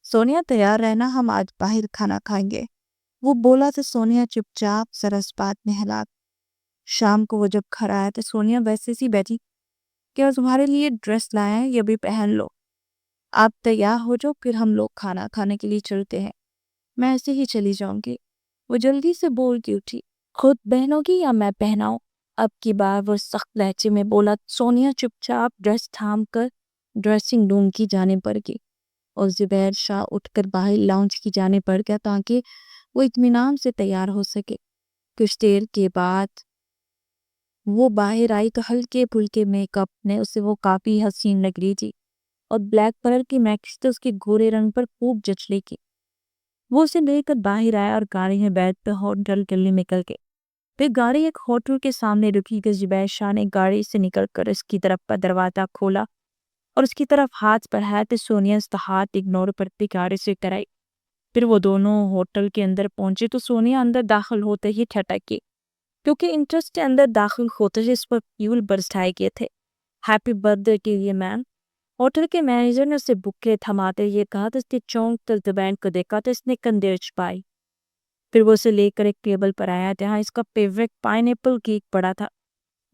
سونیا تیار رہنا، ہم آج باہر کھانا کھائیں گے، وہ بولا تو سونیا چپ چاپ سر اس بات میں ہلا۔ شام کو وہ جب گھر آیا تو سونیا ویسے سی بیٹھی کہ تمہارے لیے ڈریس لایا ہے، یہ بھی پہن لو، آپ تیار ہو جاؤ، پھر ہم لوگ کھانا کھانے کے لیے چلتے ہیں، میں ایسے ہی چلی جاؤں گی۔ وہ جلدی سے بول کے اٹھی، خود پہنو گی یا میں پہناؤں؟ اب کی بار وہ سخت لہجے میں بولا۔ سونیا چپ چاپ ڈریس تھام کر ڈریسنگ روم کی جانب بڑھ گئی اور زبیر شاہ اٹھ کر باہر لاؤنج کی جانب بڑھ گیا تاکہ وہ اطمینان سے تیار ہو سکے۔ کچھ دیر کے بعد وہ باہر آئی تو ہلکے پھلکے میک اپ نے اسے وہ کافی حسین لگ رہی تھی اور بلیک کلر کی میکس تو اس کے گورے رنگ پر خوب جچ کی۔ وہ اسے لے کر باہر آیا اور گاڑی میں بیٹھ کر ہوٹل کے لیے نکل گئے۔ پھر گاڑی ایک ہوٹل کے سامنے رکی کہ زبیر شاہ نے گاڑی سے نکل کر اس کی طرف کا دروازہ کھولا اور اس کی طرف ہاتھ بڑھایا تو سونیا اس کا ہاتھ اگنور کرتی گاڑی سے کرائی۔ پھر وہ دونوں ہوٹل کے اندر پہنچے تو سونیا اندر داخل ہوتے ہی ٹھٹک گئی کیونکہ انٹرسٹ کے اندر داخل ہوتے ہی اس پر فیول برسٹائے گئے تھے۔ ہیپی برتھ ڈے کے لیے میم، ہوٹل کے مینیجر نے اسے بکے تھماتے یہ کہا تو اس نے چونک کر زبین کو دیکھا تو اس نے کندھے چھپائی۔ پھر وہ اسے لے کر ایک ٹیبل پر آیا جہاں اس کا فیوریٹ پائن ایپل کیک پڑا تھا۔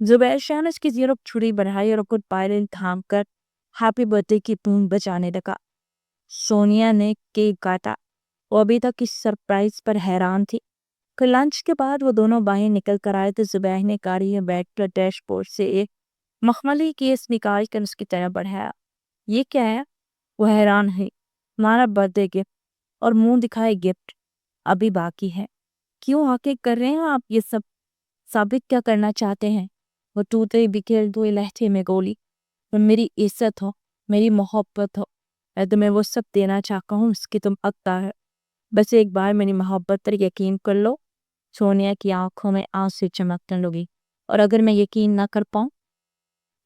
زبیر شاہ نے اس کی زیرو چھری بڑھائی اور خود پائلن تھام کر ہیپی برتھ ڈے کی ٹون بجانے لگا۔ سونیا نے کیک کاٹا، وہ ابھی تک اس سرپرائز پر حیران تھی۔ پھر لنچ کے بعد وہ دونوں باہر نکل کر آئے تو زبیر نے گاڑی میں بیٹھ کر ڈیش بورڈ سے ایک مخملی کیس نکال کر اس کی طرف بڑھایا۔ یہ کیا ہے؟ وہ حیران ہے۔ ہمارا برتھ ڈے گفٹ، اور منہ دکھائے گفٹ ابھی باقی ہے۔ کیوں آکے کر رہے ہیں آپ یہ سب؟ ثابت کیا کرنا چاہتے ہیں؟ وہ ٹوٹے بکھرے ہوئے لہجے میں بولی، میری عزت ہو، میری محبت ہو، میں تمہیں وہ سب دینا چاہتا ہوں اس کی تم حقدار ہے، بس ایک بار میری محبت پر یقین کر لو۔ سونیا کی آنکھوں میں آنسو چمکنے لگی، اور اگر میں یقین نہ کر پاؤں؟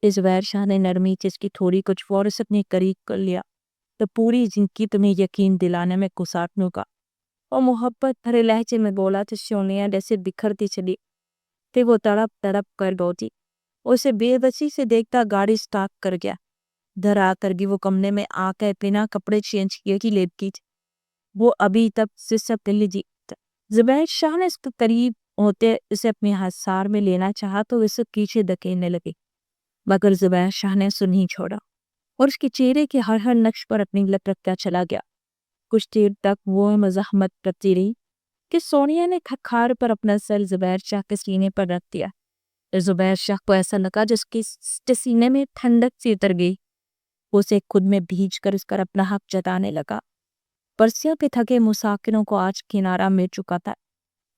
زبیر شاہ نے نرمی سے اس کی تھوڑی کچھ فورس اپنے قریب کر لیا، تو پوری زندگی تمہیں یقین دلانے میں گزاروں گا، اور محبت بھرے لہجے میں بولا تو سونیا جیسے بکھرتی چلی۔ پھر وہ تڑپ تڑپ کر روتی، اسے بے بسی سے دیکھتا گاڑی سٹارٹ کر گیا۔ گھر آ کر بھی وہ کمرے میں آ کر بنا کپڑے چینج کیے کی لیٹ گئی تھی۔ وہ ابھی تک سے سب دل جی۔ زبیر شاہ نے اس کے قریب ہوتے اسے اپنے حصار میں لینا چاہا تو اسے پیچھے دھکیلنے لگے، مگر زبیر شاہ نے اسے نہیں چھوڑا اور اس کے چہرے کے ہر نقش پر اپنی لپ رکھتا چلا گیا۔ کچھ دیر تک وہ مزاحمت کرتی رہی کہ سونیا نے کھکھار پر اپنا سر زبیر شاہ کے سینے پر رکھ دیا۔ زبیر شاہ کو ایسا لگا جس کے سینے میں ٹھنڈک سی اتر گئی۔ وہ اسے خود میں بھیج کر اس پر اپنا حق جتانے لگا۔ برسیوں کے تھکے مسافروں کو آج کنارہ مل چکا تھا۔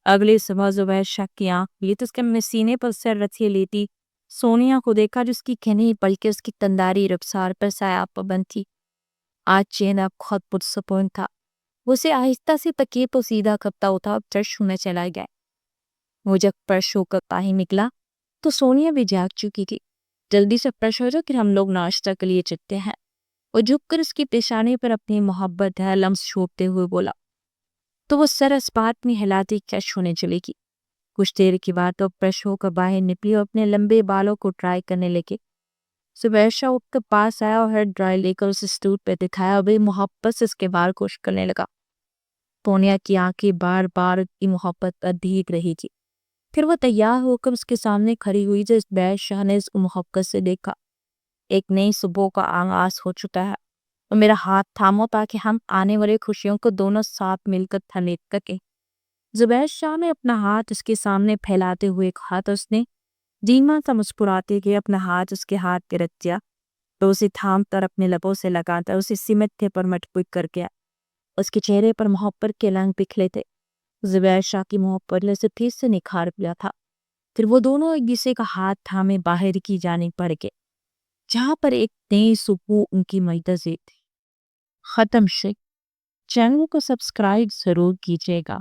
اگلی صبح زبیر شاہ کی آنکھ لی تو اس کے سینے پر سر رکھے لیتی سونیا کو دیکھا جس کی کھنی بلکہ اس کی تنداری رخسار پر سایہ پابند تھی۔ آج چہرہ خود پرسکون تھا۔ وہ اسے آہستہ سے تکیے پر سیدھا کرتا اٹھا اور فرش ہونے چلا گیا۔ وہ جب فرش ہو کر باہر نکلا تو سونیا بھی جاگ چکی تھی۔ جلدی سے فرش ہو جاؤ کہ ہم لوگ ناشتہ کے لیے چلتے ہیں، وہ جھک کر اس کی پیشانی پر اپنی محبت ہے لمس چھوڑتے ہوئے بولا، تو وہ سر اس بات میں ہلاتی فرش ہونے چلے گی۔ کچھ دیر کے بعد وہ فرش ہو کر باہر نکلی اور اپنے لمبے بالوں کو ڈرائی کرنے لگے۔ زبیر شاہ اٹھ کر پاس آیا اور ہیئر ڈرائی لے کر اسے اسٹول پہ دکھایا اور بڑی محبت سے اس کے بال خشک کرنے لگا۔ سونیا کی آنکھیں بار بار کی محبت پر بھیگ رہی تھی۔ پھر وہ تیار ہو کر اس کے سامنے کھڑی ہوئی تو زبیر شاہ نے اس کو محبت سے دیکھا۔ ایک نئی صبح کا آغاز ہو چکا ہے اور میرا ہاتھ تھامو تاکہ ہم آنے والے خوشیوں کو دونوں ساتھ مل کر تھمیٹ سکیں۔ زبیر شاہ نے اپنا ہاتھ اس کے سامنے پھیلاتے ہوئے کہا تو اس نے دھیما سا مسکراتے ہوئے اپنا ہاتھ اس کے ہاتھ پہ رکھ دیا تو اسے تھام کر اپنے لبوں سے لگاتا اسے سمٹ کے پر مٹکوٹ کر گیا۔ اس کے چہرے پر محبت کے رنگ بکھرے تھے۔ زبیر شاہ کی محبت نے اسے تیز سے نکھار پیا تھا۔ پھر وہ دونوں ایک دوسرے کا ہاتھ تھامے باہر کی جانب بڑھ گئے، جہاں پر ایک نئی صبح ان کی منتظر تھی۔ ختم شک، چینل کو سبسکرائب ضرور کیجیے گا۔